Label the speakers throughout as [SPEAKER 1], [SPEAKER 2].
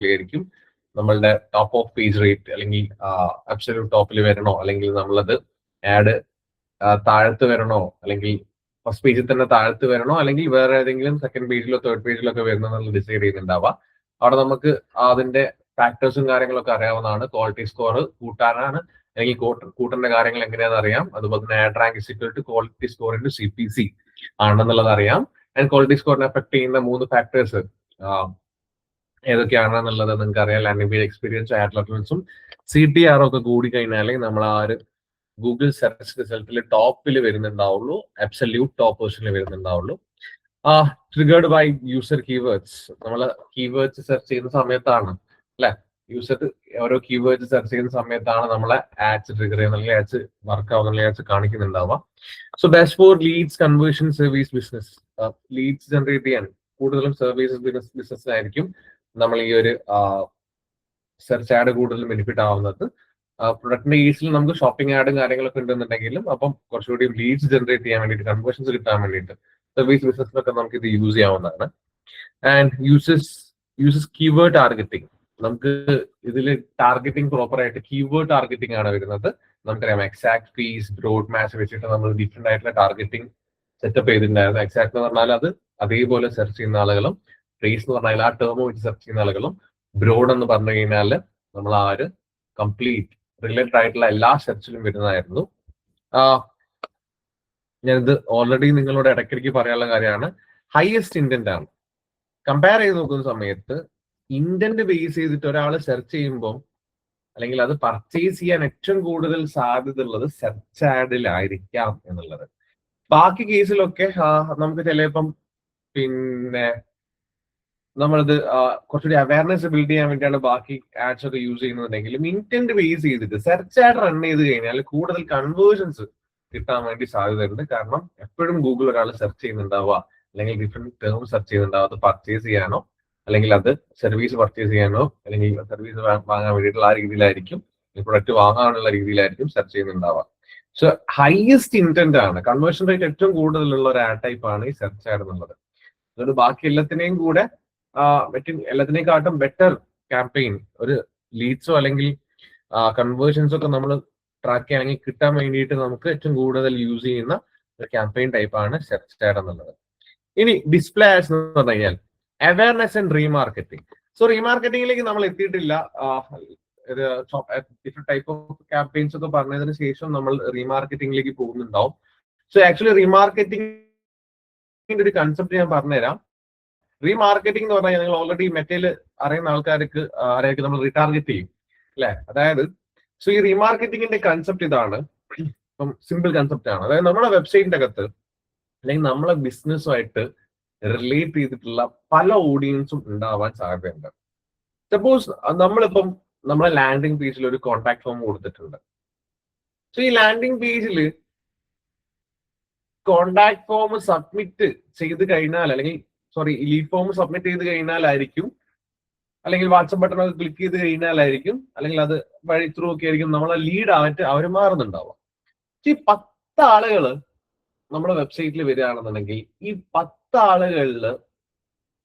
[SPEAKER 1] ആയിരിക്കും നമ്മളുടെ top of page rate അല്ലെങ്കിൽ അബ്സല്യൂട്ട് ടോപ്പിൽ വരണോ, അല്ലെങ്കിൽ നമ്മളത് ആഡ് താഴത്ത് വരണോ, അല്ലെങ്കിൽ ഫസ്റ്റ് പേജിൽ തന്നെ താഴത്ത് വരണോ, അല്ലെങ്കിൽ വേറെ ഏതെങ്കിലും സെക്കൻഡ് പേജിലോ തേർഡ് പേജിലോ ഒക്കെ വരുന്നതെന്നുള്ള ഡിസൈഡ് ചെയ്യുന്നുണ്ടാവുക. അവിടെ നമുക്ക് അതിന്റെ ഫാക്ടേഴ്സും കാര്യങ്ങളൊക്കെ അറിയാവുന്നതാണ്. ക്വാളിറ്റി സ്കോർ കൂട്ടാനാണ് അല്ലെങ്കിൽ കൂട്ടേണ്ട കാര്യങ്ങൾ എങ്ങനെയാണെന്ന് അറിയാം. അതുപോലെ തന്നെ ad rank is equal to quality score into CPC ആണെന്നുള്ളത് അറിയാം. ആൻഡ് ക്വാളിറ്റി സ്കോറിനെ എഫക്ട് ചെയ്യുന്ന 3 ഫാക്ടേഴ്സ് ഏതൊക്കെയാണെന്നുള്ളത് നിങ്ങൾക്ക് അറിയാം. ലാൻഡിംഗ് പേജ് എക്സ്പീരിയൻസ്, ആഡ് റെഫറൻസും CTR ഒക്കെ കൂടി കഴിഞ്ഞാലേ നമ്മൾ ആ ഒരു ഗൂഗിൾ സെർച്ച് റിസൾട്ടിൽ ടോപ്പിൽ വരുന്നുണ്ടാവുള്ളൂ, അബ്സല്യൂട്ട് ടോപ്പ് പൊസിഷനിൽ വരുന്നുണ്ടാവുള്ളൂ. Triggered by user keywords. നമ്മൾ കീവേഡ്സ് സെർച്ച് ചെയ്യുന്ന സമയത്താണ് അല്ലെ, യൂസർ ഓരോ കീവേഡ്സ് സെർച്ച് ചെയ്യുന്ന സമയത്താണ് നമ്മളെ ആഡ്സ് ട്രിഗർ ചെയ്യുന്ന ആഡ്സ് വർക്ക് ആവുന്ന ആഡ്സ് കാണിക്കുന്നുണ്ടാവുക. So dashboard leads conversion service business. Leads generate ചെയ്യാൻ കൂടുതലും സർവീസസ് ബിസിനസ്സിലായിരിക്കും നമ്മൾ ഈ ഒരു സെർച്ച് ആഡ് കൂടുതൽ ബെനിഫിറ്റ് ആവുന്നത്. പ്രൊഡക്റ്റിന്റെ കേസിൽ നമുക്ക് ഷോപ്പിംഗ് ആഡും കാര്യങ്ങളൊക്കെ ഉണ്ടെന്നുണ്ടെങ്കിലും അപ്പം കുറച്ചുകൂടി ലീഡ്സ് ജനറേറ്റ് ചെയ്യാൻ വേണ്ടിയിട്ട്, കൺവേർഷൻസ് കിട്ടാൻ വേണ്ടിയിട്ട് സർവീസ് ബിസിനസ്സിലൊക്കെ നമുക്ക് ഇത് യൂസ് ചെയ്യാവുന്നതാണ്. And uses keyword targeting. നമുക്ക് ഇതിൽ ടാർഗറ്റിംഗ് പ്രോപ്പർ ആയിട്ട് കീവേഡ് ടാർഗറ്റിംഗ് ആണ് വരുന്നത്. നമുക്കറിയാം എക്സാക്ട് ഫീസ്, ബ്രോഡ് മാച്ച് വെച്ചിട്ട് നമ്മൾ ഡിഫറെന്റ് ആയിട്ടുള്ള ടാർഗറ്റിംഗ് സെറ്റപ്പ് ചെയ്തിട്ടുണ്ടായിരുന്നു. എക്സാക്ട് എന്ന് പറഞ്ഞാൽ അത് അതേപോലെ സെർച്ച് ചെയ്യുന്ന ആളുകളും, ട്രേസ് എന്ന് പറഞ്ഞാൽ ആ ടേം വെച്ച് സെർച്ച് ചെയ്യുന്ന ആളുകളും, ബ്രോഡ് എന്ന് പറഞ്ഞു കഴിഞ്ഞാൽ നമ്മൾ ആ ഒരു കംപ്ലീറ്റ് റിലേറ്റഡ് ആയിട്ടുള്ള എല്ലാ സെർച്ചിലും വരുന്നതായിരുന്നു. ഞാനിത് ഓൾറെഡി നിങ്ങളോട് ഇടയ്ക്കിടയ്ക്ക് പറയാനുള്ള കാര്യമാണ്. ഹയസ്റ്റ് ഇന്റന്റ് ആണ്. കമ്പയർ ചെയ്ത് നോക്കുന്ന സമയത്ത് ഇന്റന്റ് ബേസ് ചെയ്തിട്ട് ഒരാൾ സെർച്ച് ചെയ്യുമ്പോൾ അല്ലെങ്കിൽ അത് പർച്ചേസ് ചെയ്യാൻ ഏറ്റവും കൂടുതൽ സാധ്യത ഉള്ളത് സെർച്ച് ആഡിലായിരിക്കാം എന്നുള്ളത്. ബാക്കി കേസിലൊക്കെ നമുക്ക് ചിലപ്പം പിന്നെ നമ്മളിത് കുറച്ചുകൂടി അവയർനെസ് ബിൽഡ് ചെയ്യാൻ വേണ്ടിയാണ് ബാക്കി ആഡ്സ് ഒക്കെ യൂസ് ചെയ്യുന്നുണ്ടെങ്കിലും ഇന്റന്റ് ബേസ് ചെയ്തിട്ട് സെർച്ച് ആഡ് റൺ ചെയ്ത് കഴിഞ്ഞാൽ കൂടുതൽ കൺവേർഷൻസ് കിട്ടാൻ വേണ്ടി സാധ്യതയുണ്ട്. കാരണം എപ്പോഴും ഗൂഗിൾ ഒരാൾ സെർച്ച് ചെയ്യുന്നുണ്ടാവുക, അല്ലെങ്കിൽ ഡിഫറെന്റ് ടേം സെർച്ച് ചെയ്യുന്നുണ്ടാവുക, അത് പർച്ചേസ് ചെയ്യാനോ അല്ലെങ്കിൽ അത് സർവീസ് പർച്ചേസ് ചെയ്യാനോ അല്ലെങ്കിൽ സർവീസ് വാങ്ങാൻ വേണ്ടിയിട്ടുള്ള ആ രീതിയിലായിരിക്കും, പ്രൊഡക്റ്റ് വാങ്ങാനുള്ള രീതിയിലായിരിക്കും സെർച്ച് ചെയ്യുന്നുണ്ടാവുക. സോ ഹയസ്റ്റ് ഇന്റന്റ് ആണ്, കൺവേർഷൻ റേറ്റ് ഏറ്റവും കൂടുതലുള്ള ഒരു ആഡ് ടൈപ്പ് ആണ് ഈ സെർച്ച് ആഡ് എന്നുള്ളത്. അതുകൊണ്ട് ബാക്കി എല്ലാത്തിനെയും കൂടെ എല്ലാത്തിനെക്കാട്ടും ബെറ്റർ ക്യാമ്പയിൻ, ഒരു ലീഡ്സോ അല്ലെങ്കിൽ കൺവേർഷൻസോ ഒക്കെ നമ്മൾ ട്രാക്ക് ചെയ്യാനെങ്കിൽ കിട്ടാൻ വേണ്ടിയിട്ട് നമുക്ക് ഏറ്റവും കൂടുതൽ യൂസ് ചെയ്യുന്ന ഒരു ക്യാമ്പയിൻ ടൈപ്പാണ് സെർച്ച് ആഡ് എന്നുള്ളത്. ഇനി ഡിസ്പ്ലേ ആഡ്സ് എന്ന് പറഞ്ഞു കഴിഞ്ഞാൽ അവയർനെസ് ആൻഡ് റീമാർക്കറ്റിംഗ്. സോ റീമാർക്കറ്റിംഗിലേക്ക് നമ്മൾ എത്തിയിട്ടില്ല. ഡിഫറെന്റ് ടൈപ്പ് ഓഫ് ക്യാമ്പയിൻസ് ഒക്കെ പറഞ്ഞതിന് ശേഷം നമ്മൾ റീമാർക്കറ്റിംഗിലേക്ക് പോകുന്നുണ്ടാവും. സോ ആക്ച്വലി റീമാർക്കറ്റിംഗിന്റെ ഒരു കൺസെപ്റ്റ് ഞാൻ പറഞ്ഞുതരാം. റീമാർക്കറ്റിംഗ് എന്ന് പറഞ്ഞാൽ നിങ്ങൾ ഓൾറെഡി മെറ്റയിൽ അറിയുന്ന ആൾക്കാർക്ക് ആരെയൊക്കെ നമ്മൾ റീടാർഗറ്റ് ചെയ്യും അല്ലെ. അതായത് സോ ഈ റീമാർക്കറ്റിംഗിന്റെ കൺസെപ്റ്റ് ഇതാണ്. ഇപ്പം സിമ്പിൾ കൺസെപ്റ്റ് ആണ്. അതായത് നമ്മുടെ വെബ്സൈറ്റിന്റെ അകത്ത് അല്ലെങ്കിൽ നമ്മളെ ബിസിനസ്സുമായിട്ട് റിലേറ്റ് ചെയ്തിട്ടുള്ള പല ഓഡിയൻസും ഉണ്ടാവാൻ സാധ്യതയുണ്ട്. സപ്പോസ് നമ്മളിപ്പം നമ്മളെ ലാൻഡിംഗ് പേജിൽ ഒരു കോൺടാക്ട് ഫോം കൊടുത്തിട്ടുണ്ട്. സോ ഈ ലാൻഡിംഗ് പേജിൽ കോൺടാക്ട് ഫോം സബ്മിറ്റ് ചെയ്ത് കഴിഞ്ഞാൽ, അല്ലെങ്കിൽ ലീഡ് ഫോം സബ്മിറ്റ് ചെയ്ത് കഴിഞ്ഞാലായിരിക്കും, അല്ലെങ്കിൽ വാട്സപ്പ് ബട്ടൺ ഒക്കെ ക്ലിക്ക് ചെയ്ത് കഴിഞ്ഞാലായിരിക്കും, അല്ലെങ്കിൽ അത് വഴി ത്രൂ ഒക്കെ ആയിരിക്കും നമ്മളെ ലീഡ് ആയിട്ട് അവർ മാറുന്നുണ്ടാവുക. ഈ 10 ആളുകൾ നമ്മുടെ വെബ്സൈറ്റിൽ വരികയാണെന്നുണ്ടെങ്കിൽ ഈ 10 ആളുകളിൽ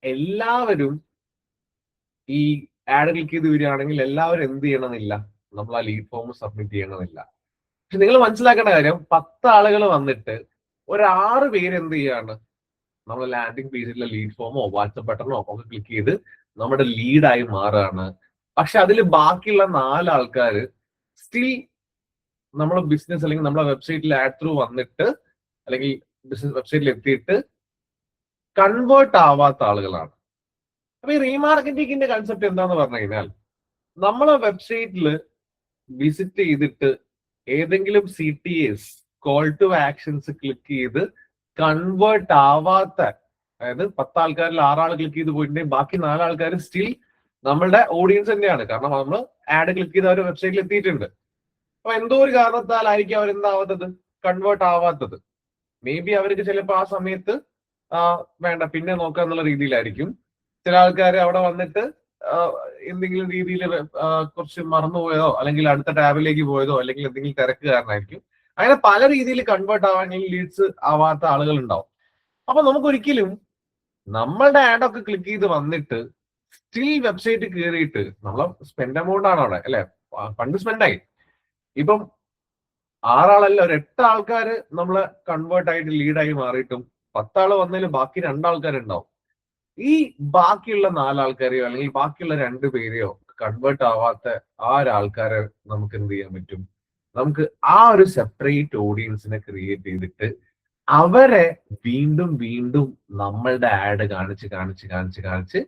[SPEAKER 1] എല്ലാവരും ഈ ആഡ് ക്ലിക്ക് ചെയ്ത് വരികയാണെങ്കിൽ എല്ലാവരും എന്ത് ചെയ്യണമെന്നില്ല, നമ്മൾ ആ ലീഡ് ഫോം സബ്മിറ്റ് ചെയ്യണമെന്നില്ല. പക്ഷെ നിങ്ങൾ മനസ്സിലാക്കേണ്ട കാര്യം, 10 ആളുകൾ വന്നിട്ട് ഒരു 6 പേര് എന്ത് ചെയ്യാണ്, നമ്മൾ ലാൻഡിംഗ് പേജിലെ ലീഡ് ഫോമോ വാട്സപ്പ് ബട്ടണോ ഒക്കെ ക്ലിക്ക് ചെയ്ത് നമ്മുടെ ലീഡായി മാറുകയാണ്. പക്ഷെ അതിൽ ബാക്കിയുള്ള 4 ആൾക്കാർ സ്റ്റിൽ നമ്മളെ ബിസിനസ് അല്ലെങ്കിൽ നമ്മളെ വെബ്സൈറ്റിൽ ആഡ് ത്രൂ വന്നിട്ട് അല്ലെങ്കിൽ ബിസിനസ് വെബ്സൈറ്റിൽ എത്തിയിട്ട് കൺവേർട്ട് ആവാത്ത ആളുകളാണ്. അപ്പൊ ഈ റീമാർക്കറ്റിംഗിന്റെ കൺസെപ്റ്റ് എന്താന്ന് പറഞ്ഞു കഴിഞ്ഞാൽ, നമ്മളെ വെബ്സൈറ്റിൽ വിസിറ്റ് ചെയ്തിട്ട് ഏതെങ്കിലും CTAs call to actions click ചെയ്ത് കൺവേർട്ട് ആവാത്ത, അതായത് 10 ആൾക്കാരിൽ 6 ആൾ ക്ലിക്ക് ചെയ്ത് പോയിട്ടുണ്ടെങ്കിൽ ബാക്കി 4 ആൾക്കാർ സ്റ്റിൽ നമ്മളുടെ ഓഡിയൻസ് തന്നെയാണ്. കാരണം നമ്മൾ ആഡ് ക്ലിക്ക് ചെയ്ത് അവർ വെബ്സൈറ്റിൽ എത്തിയിട്ടുണ്ട്. അപ്പൊ എന്തോ ഒരു കാരണത്താലായിരിക്കും അവർ എന്താവാത്തത്, കൺവേർട്ട് ആവാത്തത്. മേ ബി അവർക്ക് ചിലപ്പോൾ ആ സമയത്ത് വേണ്ട പിന്നെ നോക്കാം എന്നുള്ള രീതിയിലായിരിക്കും. ചില ആൾക്കാർ അവിടെ വന്നിട്ട് എന്തെങ്കിലും രീതിയിൽ കുറച്ച് മറന്നുപോയതോ അല്ലെങ്കിൽ അടുത്ത ടാബിലേക്ക് പോയതോ അല്ലെങ്കിൽ എന്തെങ്കിലും തിരക്ക് കാരണമായിരിക്കും. അങ്ങനെ പല രീതിയിൽ കൺവേർട്ട് ആവാൻ ലീഡ്സ് ആവാത്ത ആളുകൾ ഉണ്ടാവും. അപ്പൊ നമുക്കൊരിക്കലും നമ്മളുടെ ആഡൊക്കെ ക്ലിക്ക് ചെയ്ത് വന്നിട്ട് സ്റ്റിൽ വെബ്സൈറ്റ് കയറിയിട്ട് നമ്മളെ സ്പെൻഡ് എമൗണ്ട് ആണ് അവിടെ അല്ലെ, ഫണ്ട് സ്പെൻഡായി. ഇപ്പം 6 ആളല്ല, ഒരു 8 ആൾക്കാര് നമ്മള് കൺവേർട്ട് ആയിട്ട് ലീഡായി മാറിയിട്ടും 10 ആള് വന്നതിൽ ബാക്കി 2 ആൾക്കാരുണ്ടാവും. ഈ ബാക്കിയുള്ള 4 ആൾക്കാരെയോ അല്ലെങ്കിൽ ബാക്കിയുള്ള 2 പേരെയോ കൺവേർട്ട് ആവാത്ത ആ ഒരാൾക്കാരെ നമുക്ക് എന്ത് ചെയ്യാൻ പറ്റും? നമുക്ക് ആ ഒരു സെപ്പറേറ്റ് ഓഡിയൻസിനെ ക്രിയേറ്റ് ചെയ്തിട്ട് അവരെ വീണ്ടും വീണ്ടും നമ്മളുടെ ആഡ് കാണിച്ച് കാണിച്ച് കാണിച്ച് കാണിച്ച്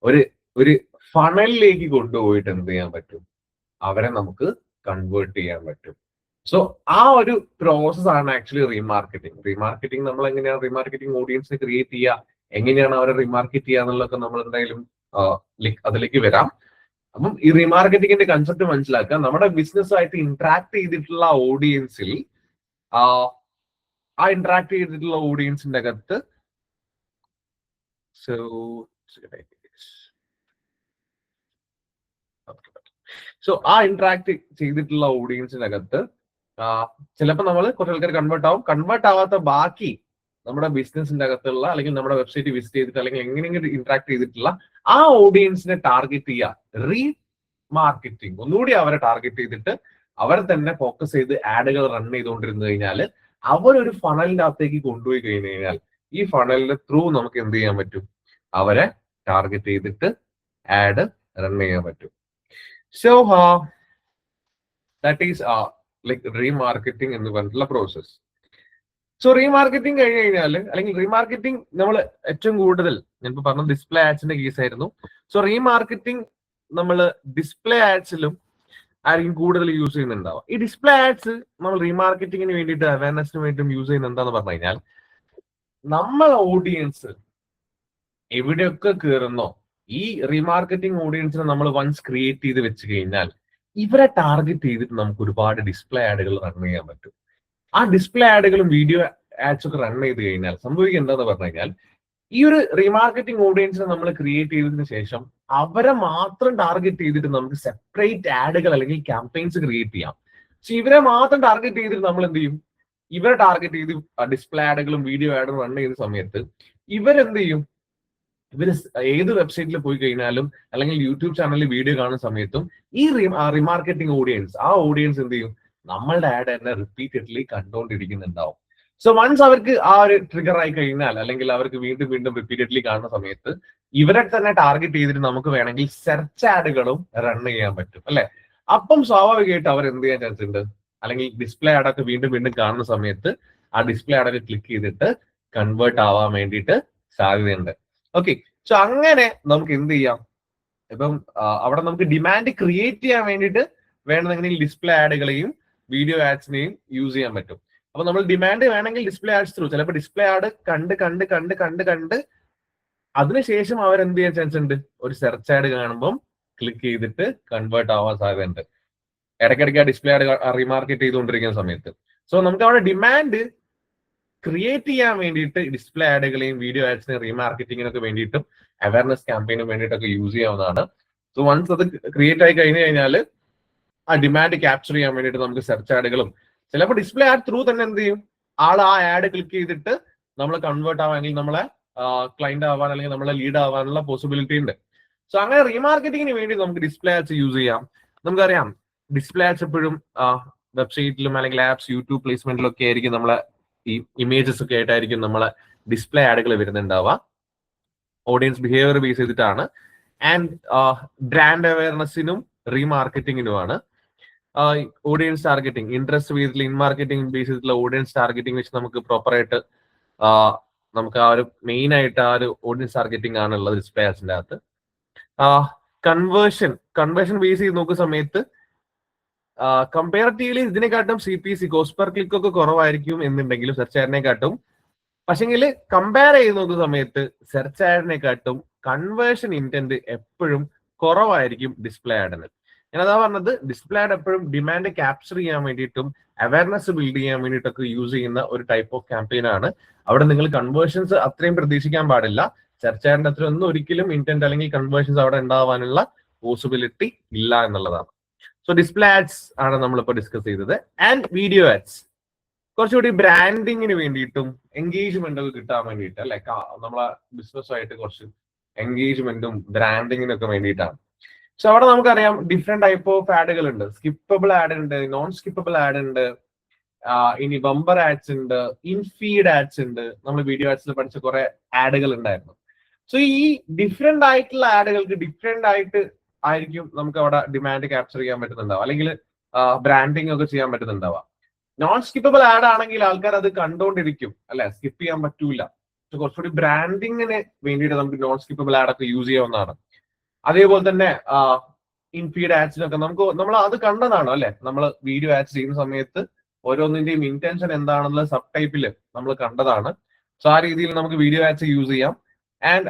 [SPEAKER 1] ഒരു ഒരു ഫണലിലേക്ക് കൊണ്ടുപോയിട്ട് എന്ത് ചെയ്യാൻ പറ്റും? അവരെ നമുക്ക് കൺവേർട്ട് ചെയ്യാൻ പറ്റും. സോ ആ ഒരു പ്രോസസ് ആണ് ആക്ച്വലി റീമാർക്കറ്റിംഗ്. റീമാർക്കറ്റിംഗ് നമ്മൾ എങ്ങനെയാണ് റീമാർക്കറ്റിംഗ് ഓഡിയൻസിനെ ക്രിയേറ്റ് ചെയ്യുക, എങ്ങനെയാണ് അവരെ റീമാർക്കറ്റ് ചെയ്യുക എന്നുള്ളതൊക്കെ നമ്മൾ എന്തായാലും അതിലേക്ക് വരാം. അപ്പം ഈ റീമാർക്കറ്റിംഗിന്റെ കൺസെപ്റ്റ് മനസ്സിലാക്കുക. നമ്മുടെ ബിസിനസ് ആയിട്ട് ഇന്ററാക്ട് ചെയ്തിട്ടുള്ള ഓഡിയൻസിൽ ആ ഇന്ററാക്ട് ചെയ്തിട്ടുള്ള ഓഡിയൻസിന്റെ അകത്ത് ആ ഇന്ററാക്ട് ചെയ്തിട്ടുള്ള ഓഡിയൻസിന്റെ അകത്ത് ചിലപ്പോൾ നമ്മൾ കുറച്ച് ആൾക്കാർ കൺവേർട്ട് ആവും. കൺവേർട്ട് ആവാത്ത ബാക്കി നമ്മുടെ ബിസിനസിന്റെ അകത്തുള്ള അല്ലെങ്കിൽ നമ്മുടെ വെബ്സൈറ്റ് വിസിറ്റ് ചെയ്തിട്ട് അല്ലെങ്കിൽ എങ്ങനെയെങ്കിലും ഇന്ററാക്ട് ചെയ്തിട്ടുള്ള ആ ഓഡിയൻസിനെ ടാർഗറ്റ് ചെയ്യുക. റീമാർക്കറ്റിംഗ് ഒന്നുകൂടി അവരെ ടാർഗറ്റ് ചെയ്തിട്ട് അവരെ തന്നെ ഫോക്കസ് ചെയ്ത് ആഡുകൾ റൺ ചെയ്തുകൊണ്ടിരുന്നു കഴിഞ്ഞാൽ അവരൊരു ഫണലിന്റെ അകത്തേക്ക് കൊണ്ടുപോയി കഴിഞ്ഞു കഴിഞ്ഞാൽ ഈ ഫണലിന്റെ ത്രൂ നമുക്ക് എന്ത് ചെയ്യാൻ പറ്റും? അവരെ ടാർഗറ്റ് ചെയ്തിട്ട് ആഡ് റൺ ചെയ്യാൻ പറ്റും. So that is like remarketing എന്ന് പറഞ്ഞിട്ടുള്ള പ്രോസസ്. സോ റീമാർക്കറ്റിംഗ് കഴിഞ്ഞ് കഴിഞ്ഞാൽ അല്ലെങ്കിൽ റീമാർക്കറ്റിംഗ് നമ്മൾ ഏറ്റവും കൂടുതൽ ഞാനിപ്പോ പറഞ്ഞ ഡിസ്പ്ലേ ആഡ്സിന്റെ കേസ് ആയിരുന്നു. സോ റീമാർക്കറ്റിംഗ് നമ്മൾ ഡിസ്പ്ലേ ആഡ്സിലും ആയിരിക്കും കൂടുതൽ യൂസ് ചെയ്യുന്നുണ്ടാവുക. ഈ ഡിസ്പ്ലേ ആഡ്സ് നമ്മൾ റീമാർക്കറ്റിംഗിന് വേണ്ടിയിട്ട് അവയർനെസ്സിന് വേണ്ടിയിട്ടും യൂസ് ചെയ്യുന്നത് എന്താന്ന് പറഞ്ഞു കഴിഞ്ഞാൽ, നമ്മളെ ഓഡിയൻസ് എവിടെയൊക്കെ കയറുന്നോ ഈ റീമാർക്കറ്റിംഗ് ഓഡിയൻസിനെ നമ്മൾ വൺസ് ക്രിയേറ്റ് ചെയ്ത് വെച്ച് കഴിഞ്ഞാൽ ഇവരെ ടാർഗറ്റ് ചെയ്തിട്ട് നമുക്ക് ഒരുപാട് ഡിസ്പ്ലേ ആഡുകൾ റൺ ചെയ്യാൻ പറ്റും. ആ ഡിസ്പ്ലേ ആഡുകളും വീഡിയോ ആഡ്സ് ഒക്കെ റൺ ചെയ്ത് കഴിഞ്ഞാൽ സംഭവിക്കുക എന്താന്ന് പറഞ്ഞു കഴിഞ്ഞാൽ, ഈ ഒരു റീമാർക്കറ്റിംഗ് ഓഡിയൻസിനെ നമ്മൾ ക്രിയേറ്റ് ചെയ്തതിനു ശേഷം അവരെ മാത്രം ടാർഗറ്റ് ചെയ്തിട്ട് നമുക്ക് സെപ്പറേറ്റ് ആഡുകൾ അല്ലെങ്കിൽ ക്യാമ്പയിൻസ് ക്രിയേറ്റ് ചെയ്യാം. പക്ഷെ ഇവരെ മാത്രം ടാർഗറ്റ് ചെയ്തിട്ട് നമ്മൾ എന്ത് ചെയ്യും? ഇവരെ ടാർഗറ്റ് ചെയ്ത് ഡിസ്പ്ലേ ആഡുകളും വീഡിയോ ആഡും റൺ ചെയ്യുന്ന സമയത്ത് ഇവരെന്ത് ചെയ്യും? ഇവര് ഏത് വെബ്സൈറ്റിൽ പോയി കഴിഞ്ഞാലും അല്ലെങ്കിൽ യൂട്യൂബ് ചാനലിൽ വീഡിയോ കാണുന്ന സമയത്തും ഈ റീമാർക്കറ്റിംഗ് ഓഡിയൻസ് ആ ഓഡിയൻസ് എന്ത് ചെയ്യും? നമ്മളുടെ ആഡ് തന്നെ റിപ്പീറ്റഡ്ലി കണ്ടുകൊണ്ടിരിക്കുന്നുണ്ടാവും. സോ വൺസ് അവർക്ക് ആ ഒരു ട്രിഗർ ആയി കഴിഞ്ഞാൽ അല്ലെങ്കിൽ അവർക്ക് വീണ്ടും വീണ്ടും റിപ്പീറ്റഡ്ലി കാണുന്ന സമയത്ത് ഇവരെ തന്നെ ടാർഗറ്റ് ചെയ്തിട്ട് നമുക്ക് വേണമെങ്കിൽ സെർച്ച് ആഡുകളും റൺ ചെയ്യാൻ പറ്റും അല്ലെ. അപ്പം സ്വാഭാവികമായിട്ട് അവർ എന്ത് ചെയ്യാൻ ചാൻസ് ഉണ്ട്? അല്ലെങ്കിൽ ഡിസ്പ്ലേ ആഡൊക്കെ വീണ്ടും വീണ്ടും കാണുന്ന സമയത്ത് ആ ഡിസ്പ്ലേ ആഡൊക്കെ ക്ലിക്ക് ചെയ്തിട്ട് കൺവേർട്ട് ആവാൻ വേണ്ടിയിട്ട് സാധ്യതയുണ്ട്. ഓക്കെ, സോ അങ്ങനെ നമുക്ക് എന്ത് ചെയ്യാം? ഇപ്പം അവിടെ നമുക്ക് ഡിമാൻഡ് ക്രിയേറ്റ് ചെയ്യാൻ വേണ്ടിയിട്ട് വേണമെങ്കിൽ ഡിസ്പ്ലേ ആഡുകളെയും വീഡിയോ ആഡ്സിനെയും യൂസ് ചെയ്യാൻ പറ്റും. അപ്പൊ നമ്മൾ ഡിമാൻഡ് വേണമെങ്കിൽ ഡിസ്പ്ലേ ആഡ്സ് ത്രൂ ചിലപ്പോൾ ഡിസ്പ്ലേ ആഡ് കണ്ട് അതിനുശേഷം അവരെന്ത് ചെയ്യാൻ ചാൻസ് ഉണ്ട്? ഒരു സെർച്ച് ആഡ് കാണുമ്പോൾ ക്ലിക്ക് ചെയ്തിട്ട് കൺവേർട്ട് ആവാൻ സാധ്യതയുണ്ട് ഇടയ്ക്കിടയ്ക്ക് ആ ഡിസ്പ്ലേ ആഡ് റീമാർക്കറ്റ് ചെയ്തുകൊണ്ടിരിക്കുന്ന സമയത്ത്. സോ നമുക്ക് അവിടെ ഡിമാൻഡ് ക്രിയേറ്റ് ചെയ്യാൻ വേണ്ടിയിട്ട് ഡിസ്പ്ലേ ആഡുകളെയും വീഡിയോ ആഡ്സിനെയും റീമാർക്കറ്റിങ്ങിനൊക്കെ വേണ്ടിയിട്ടും അവയർനെസ് ക്യാമ്പയിനും വേണ്ടിയിട്ടൊക്കെ യൂസ് ചെയ്യാവുന്നതാണ്. സോ വൺസ് അത് ക്രിയേറ്റ് ആയി കഴിഞ്ഞു കഴിഞ്ഞാൽ ആ ഡിമാൻഡ് ക്യാപ്ചർ ചെയ്യാൻ വേണ്ടിയിട്ട് നമുക്ക് സെർച്ച് ആഡുകളും ചിലപ്പോൾ ഡിസ്പ്ലേ ആഡ് ത്രൂ തന്നെ എന്ത് ചെയ്യും? ആൾ ആ ആഡ് ക്ലിക്ക് ചെയ്തിട്ട് നമ്മൾ കൺവേർട്ട് ആവാമെങ്കിൽ നമ്മളെ ക്ലൈന്റ് ആവാൻ അല്ലെങ്കിൽ നമ്മളെ ലീഡ് ആവാനുള്ള പോസിബിലിറ്റി ഉണ്ട്. സോ അങ്ങനെ റീമാർക്കറ്റിങ്ങിന് വേണ്ടി നമുക്ക് ഡിസ്പ്ലേ ആഡ്സ് യൂസ് ചെയ്യാം. നമുക്കറിയാം ഡിസ്പ്ലേ ആഡ്സ് എപ്പോഴും വെബ്സൈറ്റിലും അല്ലെങ്കിൽ ആപ്സ് യൂട്യൂബ് പ്ലേസ്മെന്റിലും ഒക്കെ ആയിരിക്കും നമ്മളെ ഈ ഇമേജസ് ഒക്കെ ആയിട്ടായിരിക്കും നമ്മളെ ഡിസ്പ്ലേ ആഡുകൾ വരുന്നുണ്ടാവുക. ഓഡിയൻസ് ബിഹേവിയർ ബേസ് ചെയ്തിട്ടാണ്. ആൻഡ് ബ്രാൻഡ് അവയർനെസ്സിനും റീമാർക്കറ്റിങ്ങിനുമാണ്. ഓഡിയൻസ് ടാർഗറ്റിംഗ് ഇൻട്രസ്റ്റ് ബേസിൽ ഇൻ മാർക്കറ്റിംഗ് ബേസ് ചെയ്തിട്ടുള്ള ഓഡിയൻസ് ടാർഗറ്റിംഗ് വെച്ച് നമുക്ക് പ്രോപ്പറായിട്ട് നമുക്ക് ആ ഒരു മെയിൻ ആയിട്ട് ആ ഒരു ഓഡിയൻസ് ടാർഗറ്റിംഗ് ആണുള്ളത് ഡിസ്പ്ലേ ആഡ്സിന്റെ അകത്ത്. കൺവേർഷൻ ബേസ് ചെയ്ത് നോക്കുന്ന സമയത്ത് കമ്പാരിറ്റീവ്ലി ഇതിനെക്കാട്ടും CPC കോസ്റ്റ് പെർ ക്ലിക്ക് ഒക്കെ കുറവായിരിക്കും എന്നുണ്ടെങ്കിലും സെർച്ച് ആഡിനെക്കാട്ടും. പക്ഷെങ്കിൽ കമ്പയർ ചെയ്ത് നോക്കുന്ന സമയത്ത് സെർച്ച് ആഡിനെക്കാട്ടും കൺവേർഷൻ ഇന്റന്റ് എപ്പോഴും കുറവായിരിക്കും ഡിസ്പ്ലേ ആഡിന്. ഞാനതാ പറഞ്ഞത്, ഡിസ്പ്ലേ ആഡ് എപ്പോഴും ഡിമാൻഡ് ക്യാപ്ചർ ചെയ്യാൻ വേണ്ടിയിട്ടും അവയർനെസ് ബിൽഡ് ചെയ്യാൻ വേണ്ടിയിട്ടൊക്കെ യൂസ് ചെയ്യുന്ന ഒരു ടൈപ്പ് ഓഫ് ക്യാമ്പയിൻ ആണ്. അവിടെ നിങ്ങൾ കൺവേർഷൻസ് അത്രയും പ്രതീക്ഷിക്കാൻ പാടില്ല. സെർച്ച് ആഡിന്റെ അത്ര ഒന്നും ഒരിക്കലും ഇന്റന്റ് അല്ലെങ്കിൽ കൺവേർഷൻസ് അവിടെ ഉണ്ടാവാനുള്ള പോസിബിലിറ്റി ഇല്ല എന്നുള്ളതാണ്. സോ ഡിസ്പ്ലേ ആഡ്സ് ആണ് നമ്മളിപ്പോൾ ഡിസ്കസ് ചെയ്തത്. ആൻഡ് വീഡിയോ ആഡ്സ് കുറച്ചുകൂടി ബ്രാൻഡിങ്ങിന് വേണ്ടിയിട്ടും എൻഗേജ്മെന്റ് ഒക്കെ കിട്ടാൻ വേണ്ടിയിട്ട് അല്ലെ, നമ്മളെ ബിസിനസ്സുമായിട്ട് കുറച്ച് എൻഗേജ്മെന്റും ബ്രാൻഡിങ്ങിനൊക്കെ വേണ്ടിയിട്ടാണ്. സോ അവിടെ നമുക്കറിയാം ഡിഫറെന്റ് ടൈപ്പ് ഓഫ് ആഡുകൾ ഉണ്ട്. സ്കിപ്പബിൾ ആഡ് ഉണ്ട്, നോൺ സ്കിപ്പബിൾ ആഡ് ഉണ്ട്, ഇനി ബമ്പർ ആഡ്സ് ഉണ്ട്, ഇൻഫീഡ് ആഡ്സ് ഉണ്ട്. നമ്മൾ വീഡിയോ ആഡ്സിൽ പഠിച്ച കുറെ ആഡുകൾ ഉണ്ടായിരുന്നു. സോ ഈ ഡിഫറെന്റ് ആയിട്ടുള്ള ആഡുകൾക്ക് ഡിഫറെന്റ് ആയിട്ട് ആയിരിക്കും നമുക്ക് അവിടെ ഡിമാൻഡ് ക്യാപ്ചർ ചെയ്യാൻ പറ്റുന്നുണ്ടാവുക, അല്ലെങ്കിൽ ബ്രാൻഡിങ് ഒക്കെ ചെയ്യാൻ പറ്റുന്നുണ്ടാവുക. നോൺ സ്കിപ്പബിൾ ആഡ് ആണെങ്കിൽ ആൾക്കാർ അത് കണ്ടുകൊണ്ടിരിക്കും, അല്ലെ, സ്കിപ്പ് ചെയ്യാൻ പറ്റൂല. കുറച്ചുകൂടി ബ്രാൻഡിങ്ങിന് വേണ്ടിയിട്ട് നമുക്ക് നോൺ സ്കിപ്പബിൾ ആഡ് ഒക്കെ യൂസ് ചെയ്യാവുന്നതാണ്. അതേപോലെ തന്നെ ഇൻഫീഡ് ആഡ്സിനൊക്കെ നമ്മൾ അത് കണ്ടതാണ്, അല്ലെ, നമ്മൾ വീഡിയോ ആഡ്സ് ചെയ്യുന്ന സമയത്ത് ഓരോന്നിന്റെയും ഇന്റൻഷൻ എന്താണെന്നുള്ള സബ് ടൈപ്പിൽ നമ്മൾ കണ്ടതാണ്. സോ ആ രീതിയിൽ നമുക്ക് വീഡിയോ ആഡ്സ് യൂസ് ചെയ്യാം. And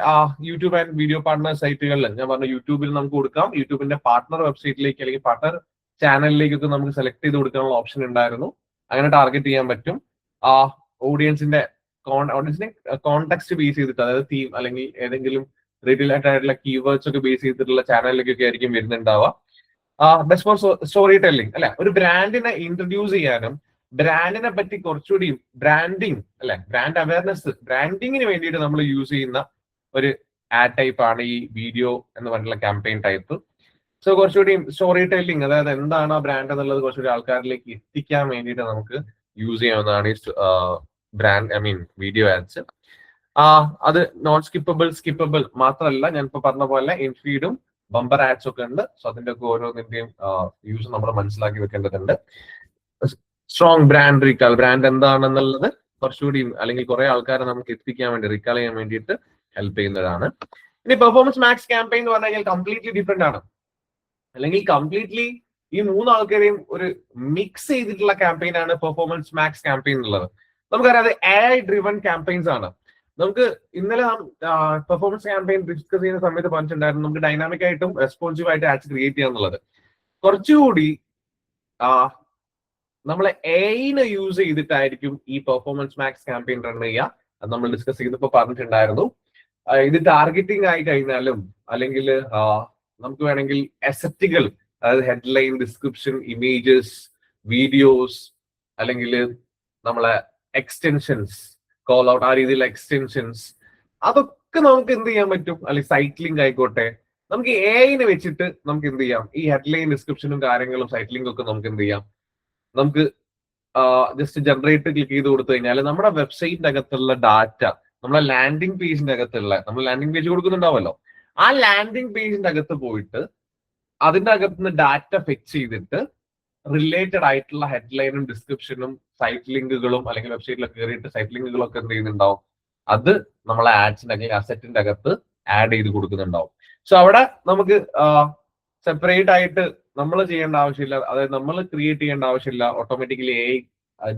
[SPEAKER 1] YouTube and video partner സൈറ്റുകളിൽ ഞാൻ പറഞ്ഞു യൂട്യൂബിൽ നമുക്ക് കൊടുക്കാം. യൂട്യൂബിന്റെ പാർട്ട്ണർ വെബ്സൈറ്റിലേക്ക് അല്ലെങ്കിൽ പാർട്ട്ണർ ചാനലിലേക്കൊക്കെ നമുക്ക് സെലക്ട് ചെയ്ത് കൊടുക്കാനുള്ള ഓപ്ഷൻ ഉണ്ടായിരുന്നു. അങ്ങനെ ടാർഗറ്റ് ചെയ്യാൻ പറ്റും. ഓഡിയൻസിന്റെ കോൺടെക്സ്റ്റ് ബേസ് ചെയ്തിട്ട്, അതായത് തീം അല്ലെങ്കിൽ ഏതെങ്കിലും റിലേറ്റഡ് ആയിട്ടുള്ള കീവേഡ്സ് ഒക്കെ ബേസ് ചെയ്തിട്ടുള്ള ചാനലിലേക്കൊക്കെ ആയിരിക്കും വരുന്നുണ്ടാവുക. ബെസ്റ്റ് ഫോർ സ്റ്റോറി ടെല്ലിംഗ്, അല്ലെ, ഒരു ബ്രാൻഡിനെ ഇൻട്രൊഡ്യൂസ് ചെയ്യാനും ബ്രാൻഡിനെ പറ്റി കുറച്ചുകൂടി ബ്രാൻഡിങ്, അല്ലെ, ബ്രാൻഡ് അവയർനെസ്, ബ്രാൻഡിങ്ങിന് വേണ്ടിയിട്ട് നമ്മൾ യൂസ് ചെയ്യുന്ന ഒരു ആഡ് ടൈപ്പ് ആണ് ഈ വീഡിയോ എന്ന് പറഞ്ഞിട്ടുള്ള ക്യാമ്പയിൻ ടൈപ്പ്. സോ കുറച്ചുകൂടി സ്റ്റോറി ടെല്ലിംഗ്, അതായത് എന്താണ് ആ ബ്രാൻഡ് എന്നുള്ളത് കുറച്ചുകൂടി ആൾക്കാരിലേക്ക് എത്തിക്കാൻ വേണ്ടിയിട്ട് നമുക്ക് യൂസ് ചെയ്യാവുന്നതാണ് ഈ വീഡിയോ ആഡ്സ്. അത് നോൺ സ്കിപ്പബിൾ, സ്കിപ്പബിൾ മാത്രമല്ല, ഞാൻ ഇപ്പൊ പറഞ്ഞ പോലെ ഇൻഫീഡും ബമ്പർ ആഡ്സ് ഒക്കെ ഉണ്ട്. സോ അതിന്റെ ഒക്കെ ഓരോന്നിന്റെയും യൂസ് നമ്മൾ മനസ്സിലാക്കി വെക്കേണ്ടതുണ്ട്. സ്ട്രോങ് ബ്രാൻഡ് റീകാൾ, ബ്രാൻഡ് എന്താണെന്നുള്ളത് കുറച്ചുകൂടി അല്ലെങ്കിൽ കുറെ ആൾക്കാരെ നമുക്ക് എത്തിക്കാൻ വേണ്ടി, റീകാൾ ചെയ്യാൻ വേണ്ടിയിട്ട് ഹെൽപ്പ് ചെയ്യുന്നതാണ്. ഇനി പെർഫോമൻസ് മാക്സ് ക്യാമ്പയിൻ എന്ന് പറഞ്ഞു കഴിഞ്ഞാൽ കംപ്ലീറ്റ്ലി ഡിഫറെന്റ് ആണ്, അല്ലെങ്കിൽ കംപ്ലീറ്റ്ലി ഈ മൂന്നാൾക്കാരെയും ഒരു മിക്സ് ചെയ്തിട്ടുള്ള ക്യാമ്പയിൻ ആണ് പെർഫോമൻസ് മാക്സ് ക്യാമ്പയിൻ എന്നുള്ളത്. നമുക്കറിയാം അത് AI ഡ്രിവൺ ക്യാമ്പയിൻസ് ആണ്. നമുക്ക് ഇന്നലെ പെർഫോമൻസ് ക്യാമ്പയിൻ ഡിസ്കസ് ചെയ്യുന്ന സമയത്ത് പറഞ്ഞിട്ടുണ്ടായിരുന്നു നമുക്ക് ഡൈനാമിക് ആയിട്ടും റെസ്പോൺസീവ് ആയിട്ട് ആഡ്സ് ക്രിയേറ്റ് ചെയ്യാന്നുള്ളത്. കുറച്ചുകൂടി നമ്മൾ AI യൂസ് ചെയ്തിട്ടായിരിക്കും ഈ പെർഫോമൻസ് മാക്സ് ക്യാമ്പയിൻ റൺ ചെയ്യുക. അത് നമ്മൾ ഡിസ്കസ് ചെയ്തപ്പോൾ പറഞ്ഞിട്ടുണ്ടായിരുന്നു. ഇത് ടാർഗറ്റിംഗ് ആയി കഴിഞ്ഞാലും അല്ലെങ്കിൽ നമുക്ക് വേണമെങ്കിൽ അസറ്റുകൾ, അതായത് ഹെഡ്ലൈൻ, ഡിസ്ക്രിപ്ഷൻ, ഇമേജസ്, വീഡിയോസ്, അല്ലെങ്കിൽ നമ്മളെ എക്സ്റ്റൻഷൻസ്, കോൾ ഔട്ട്, ആ രീതിയിലുള്ള എക്സ്റ്റൻഷൻസ്, അതൊക്കെ നമുക്ക് എന്ത് ചെയ്യാൻ പറ്റും. അല്ലെങ്കിൽ സൈറ്റ് ലിങ്ക് ആയിക്കോട്ടെ, നമുക്ക് AI വെച്ചിട്ട് നമുക്ക് എന്ത് ചെയ്യാം, ഈ ഹെഡ്ലൈൻ, ഡിസ്ക്രിപ്ഷനും കാര്യങ്ങളും സൈറ്റ് ലിങ്കും ഒക്കെ നമുക്ക് എന്ത് ചെയ്യാം, നമുക്ക് ജസ്റ്റ് ജനറേറ്റ് ക്ലിക്ക് ചെയ്ത് കൊടുത്തു കഴിഞ്ഞാൽ നമ്മുടെ വെബ്സൈറ്റിന്റെ അകത്തുള്ള ഡാറ്റ, നമ്മളെ ലാൻഡിംഗ് പേജിന്റെ അകത്തുള്ള, നമ്മൾ ലാൻഡിംഗ് പേജ് കൊടുക്കുന്നുണ്ടാവല്ലോ, ആ ലാൻഡിംഗ് പേജിന്റെ അകത്ത് പോയിട്ട് അതിന്റെ അകത്തുനിന്ന് ഡാറ്റ ഫെച്ച് ചെയ്തിട്ട് റിലേറ്റഡ് ആയിട്ടുള്ള ഹെഡ്ലൈനും ഡിസ്ക്രിപ്ഷനും സൈറ്റ് ലിങ്കുകളും, അല്ലെങ്കിൽ വെബ്സൈറ്റിലൊക്കെ കയറിയിട്ട് സൈറ്റ് ലിങ്കുകളൊക്കെ എന്ത് ചെയ്യുന്നുണ്ടാവും, അത് നമ്മളെ ആഡ്സിന്റെ അല്ലെങ്കിൽ അസറ്റിന്റെ അകത്ത് ആഡ് ചെയ്ത് കൊടുക്കുന്നുണ്ടാവും. സോ അവിടെ നമുക്ക് സെപ്പറേറ്റ് ആയിട്ട് നമ്മൾ ചെയ്യേണ്ട ആവശ്യമില്ല, അതായത് നമ്മൾ ക്രിയേറ്റ് ചെയ്യേണ്ട ആവശ്യമില്ല, ഓട്ടോമാറ്റിക്കലി AI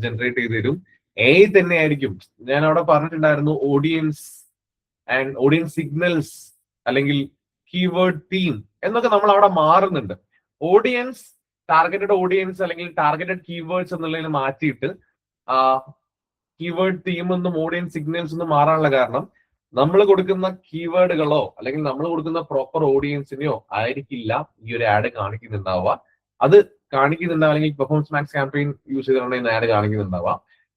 [SPEAKER 1] ജനറേറ്റ് ചെയ്ത് തരും. AI തന്നെ ആയിരിക്കും. ഞാൻ അവിടെ പറഞ്ഞിട്ടുണ്ടായിരുന്നു ഓഡിയൻസ് ആൻഡ് ഓഡിയൻസ് സിഗ്നൽസ് അല്ലെങ്കിൽ കീവേഡ് തീം എന്നൊക്കെ നമ്മൾ അവിടെ മാറുന്നുണ്ട്. ഓഡിയൻസ്, ടാർഗറ്റഡ് ഓഡിയൻസ് അല്ലെങ്കിൽ ടാർഗറ്റഡ് കീവേഡ്സ് എന്നുള്ളതിൽ മാറ്റിയിട്ട് കീവേഡ് തീം എന്നും ഓഡിയൻസ് സിഗ്നൽസ് എന്നും മാറാനുള്ള കാരണം നമ്മൾ കൊടുക്കുന്ന കീവേഡുകളോ അല്ലെങ്കിൽ നമ്മൾ കൊടുക്കുന്ന പ്രോപ്പർ ഓഡിയൻസിനെയോ ആയിരിക്കില്ല ഈ ഒരു ആഡ് കാണിക്കുന്നുണ്ടാവുക. അത് കാണിക്കുന്നുണ്ടാവുക, അല്ലെങ്കിൽ പെർഫോമൻസ് മാക്സ് ക്യാമ്പയിൻ യൂസ് ചെയ്തിട്ടുണ്ടെങ്കിൽ ആഡ് കാണിക്കുന്നുണ്ടാവുക.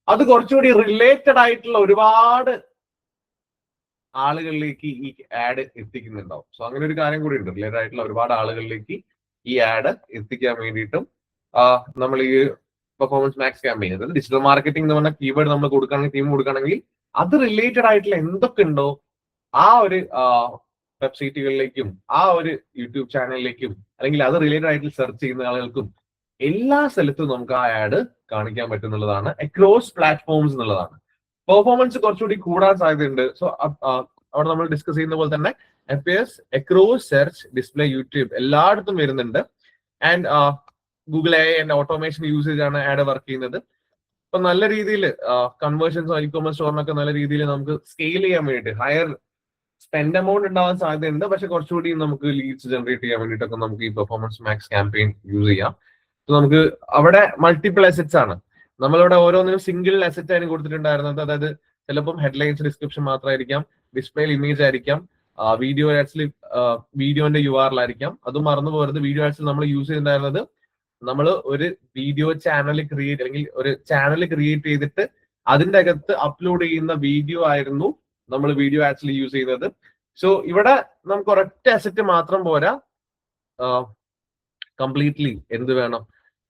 [SPEAKER 1] അത് കുറച്ചുകൂടി റിലേറ്റഡ് ആയിട്ടുള്ള ഒരുപാട് ആളുകളിലേക്ക് ഈ ആഡ് എത്തിക്കുന്നുണ്ടാവും. സോ അങ്ങനെ ഒരു കാര്യം കൂടി ഉണ്ട്, റിലേറ്റഡ് ആയിട്ടുള്ള ഒരുപാട് ആളുകളിലേക്ക് ഈ ആഡ് എത്തിക്കാൻ വേണ്ടിയിട്ടും നമ്മൾ ഈ പെർഫോമൻസ് മാക്സ് ക്യാമ്പയിൻ, അതായത് ഡിജിറ്റൽ മാർക്കറ്റിംഗ് എന്ന് പറഞ്ഞ കീവേഡ് നമ്മൾ കൊടുക്കുകയാണെങ്കിൽ, ടീം കൊടുക്കുകയാണെങ്കിൽ അത് റിലേറ്റഡ് ആയിട്ടുള്ള എന്തൊക്കെ ഉണ്ടോ ആ ഒരു വെബ്സൈറ്റുകളിലേക്കും ആ ഒരു യൂട്യൂബ് ചാനലിലേക്കും അല്ലെങ്കിൽ അത് റിലേറ്റഡ് ആയിട്ട് സെർച്ച് ചെയ്യുന്ന ആളുകൾക്കും എല്ലാ സ്ഥലത്തും നമുക്ക് ആ ആഡ് കാണിക്കാൻ പറ്റുന്നുള്ളതാണ്. അക്രോസ് പ്ലാറ്റ്ഫോംസ് എന്നുള്ളതാണ്. പെർഫോമൻസ് കുറച്ചുകൂടി കൂടാൻ സാധ്യതയുണ്ട്. സോ അവിടെ നമ്മൾ ഡിസ്കസ് ചെയ്യുന്ന പോലെ തന്നെ appears across search, display, YouTube എല്ലായിടത്തും വരുന്നുണ്ട്. And Google AI and automation usage ആണ് ആഡ് വർക്ക് ചെയ്യുന്നത്. അപ്പൊ നല്ല രീതിയിൽ കൺവേർഷൻസ്, ഇ-കോമേഴ്സ് സ്റ്റോറിനൊക്കെ നല്ല രീതിയിൽ നമുക്ക് സ്കെയിൽ ചെയ്യാൻ വേണ്ടിയിട്ട് ഹയർ സ്പെൻഡ് എമൗണ്ട് ഉണ്ടാവാൻ സാധ്യതയുണ്ട്. പക്ഷെ കുറച്ചുകൂടി നമുക്ക് ലീഡ്സ് ജനറേറ്റ് ചെയ്യാൻ വേണ്ടിയിട്ടൊക്കെ നമുക്ക് ഈ പെർഫോമൻസ് മാക്സ് ക്യാമ്പയിൻ യൂസ് ചെയ്യാം. സോ നമുക്ക് അവിടെ മൾട്ടിപ്പിൾ അസറ്റ്സ് ആണ്. നമ്മളിവിടെ ഓരോന്നിനും സിംഗിൾ അസറ്റ് ആയിരുന്നു കൊടുത്തിട്ടുണ്ടായിരുന്നത്. അതായത് ചിലപ്പം ഹെഡ്ലൈൻസ്, ഡിസ്ക്രിപ്ഷൻ മാത്രമായിരിക്കാം, ഡിസ്പ്ലേയിൽ ഇമേജ് ആയിരിക്കാം, വീഡിയോ ആഡ്സിൽ വീഡിയോന്റെ URL ആയിരിക്കാം. അത് മറന്നു പോകരുത്. വീഡിയോ ആഡ്സിൽ നമ്മൾ യൂസ് ചെയ്തിട്ടുണ്ടായിരുന്നത് നമ്മൾ ഒരു വീഡിയോ ചാനൽ ക്രിയേറ്റ് അല്ലെങ്കിൽ ഒരു ചാനൽ ക്രിയേറ്റ് ചെയ്തിട്ട് അതിന്റെ അകത്ത് അപ്ലോഡ് ചെയ്യുന്ന വീഡിയോ ആയിരുന്നു നമ്മൾ വീഡിയോ ആഡ്സിൽ യൂസ് ചെയ്യുന്നത്. സോ ഇവിടെ നമുക്ക് ഒരൊറ്റ അസറ്റ് മാത്രം പോരാ, കംപ്ലീറ്റ്ലി എന്ത് വേണം,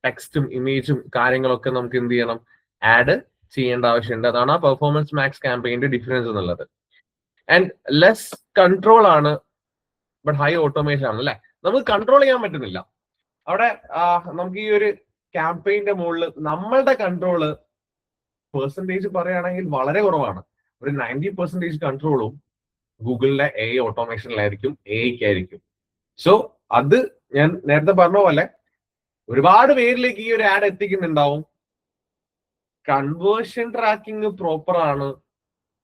[SPEAKER 1] ടെക്സ്റ്റും ഇമേജും കാര്യങ്ങളൊക്കെ നമുക്ക് എന്ത് ചെയ്യണം, ആഡ് ചെയ്യേണ്ട ആവശ്യമുണ്ട്. അതാണ് ആ പെർഫോമൻസ് മാക്സ് ക്യാമ്പയിന്റെ ഡിഫറൻസ് എന്നുള്ളത്. ആൻഡ് ലെസ് കൺട്രോൾ ആണ് ബട്ട് ഹൈ ഓട്ടോമേഷൻ ആണ് അല്ലെ. നമുക്ക് കൺട്രോൾ ചെയ്യാൻ പറ്റുന്നില്ല അവിടെ. നമുക്ക് ഈ ഒരു ക്യാമ്പയിന്റെ മുകളിൽ നമ്മളുടെ കൺട്രോള് പെർസെന്റേജ് പറയുകയാണെങ്കിൽ വളരെ കുറവാണ്. ഒരു 90% കൺട്രോളും ഗൂഗിളിന്റെ AI ഓട്ടോമേഷനിലായിരിക്കും, AIക്കായിരിക്കും. സോ അത് ഞാൻ നേരത്തെ പറഞ്ഞ പോലെ ഒരുപാട് പേരിലേക്ക് ഈ ഒരു ആഡ് എത്തിക്കുന്നുണ്ടാവും. കൺവേർഷൻ ട്രാക്കിംഗ് പ്രോപ്പർ ആണ്.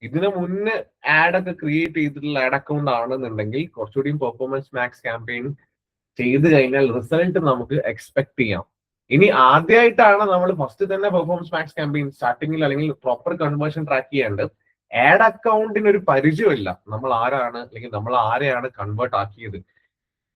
[SPEAKER 1] ഇതിനു മുന്നേ ആഡ് ഒക്കെ ക്രിയേറ്റ് ചെയ്തിട്ടുള്ള ആഡ് അക്കൗണ്ട് ആണെന്നുണ്ടെങ്കിൽ കുറച്ചുകൂടി പെർഫോമൻസ് മാക്സ് ക്യാമ്പയിൻ ചെയ്ത് കഴിഞ്ഞാൽ റിസൾട്ട് നമുക്ക് എക്സ്പെക്ട് ചെയ്യാം. ഇനി ആദ്യമായിട്ടാണ് നമ്മൾ ഫസ്റ്റ് തന്നെ പെർഫോമൻസ് മാക്സ് ക്യാമ്പയിൻ സ്റ്റാർട്ടിങ്ങിൽ അല്ലെങ്കിൽ പ്രോപ്പർ കൺവേർഷൻ ട്രാക്ക് ചെയ്യേണ്ടത്. ആഡ് അക്കൗണ്ടിന് ഒരു പരിചയമില്ല, നമ്മൾ ആരാണ് അല്ലെങ്കിൽ നമ്മൾ ആരെയാണ് കൺവേർട്ട് ആക്കിയത്,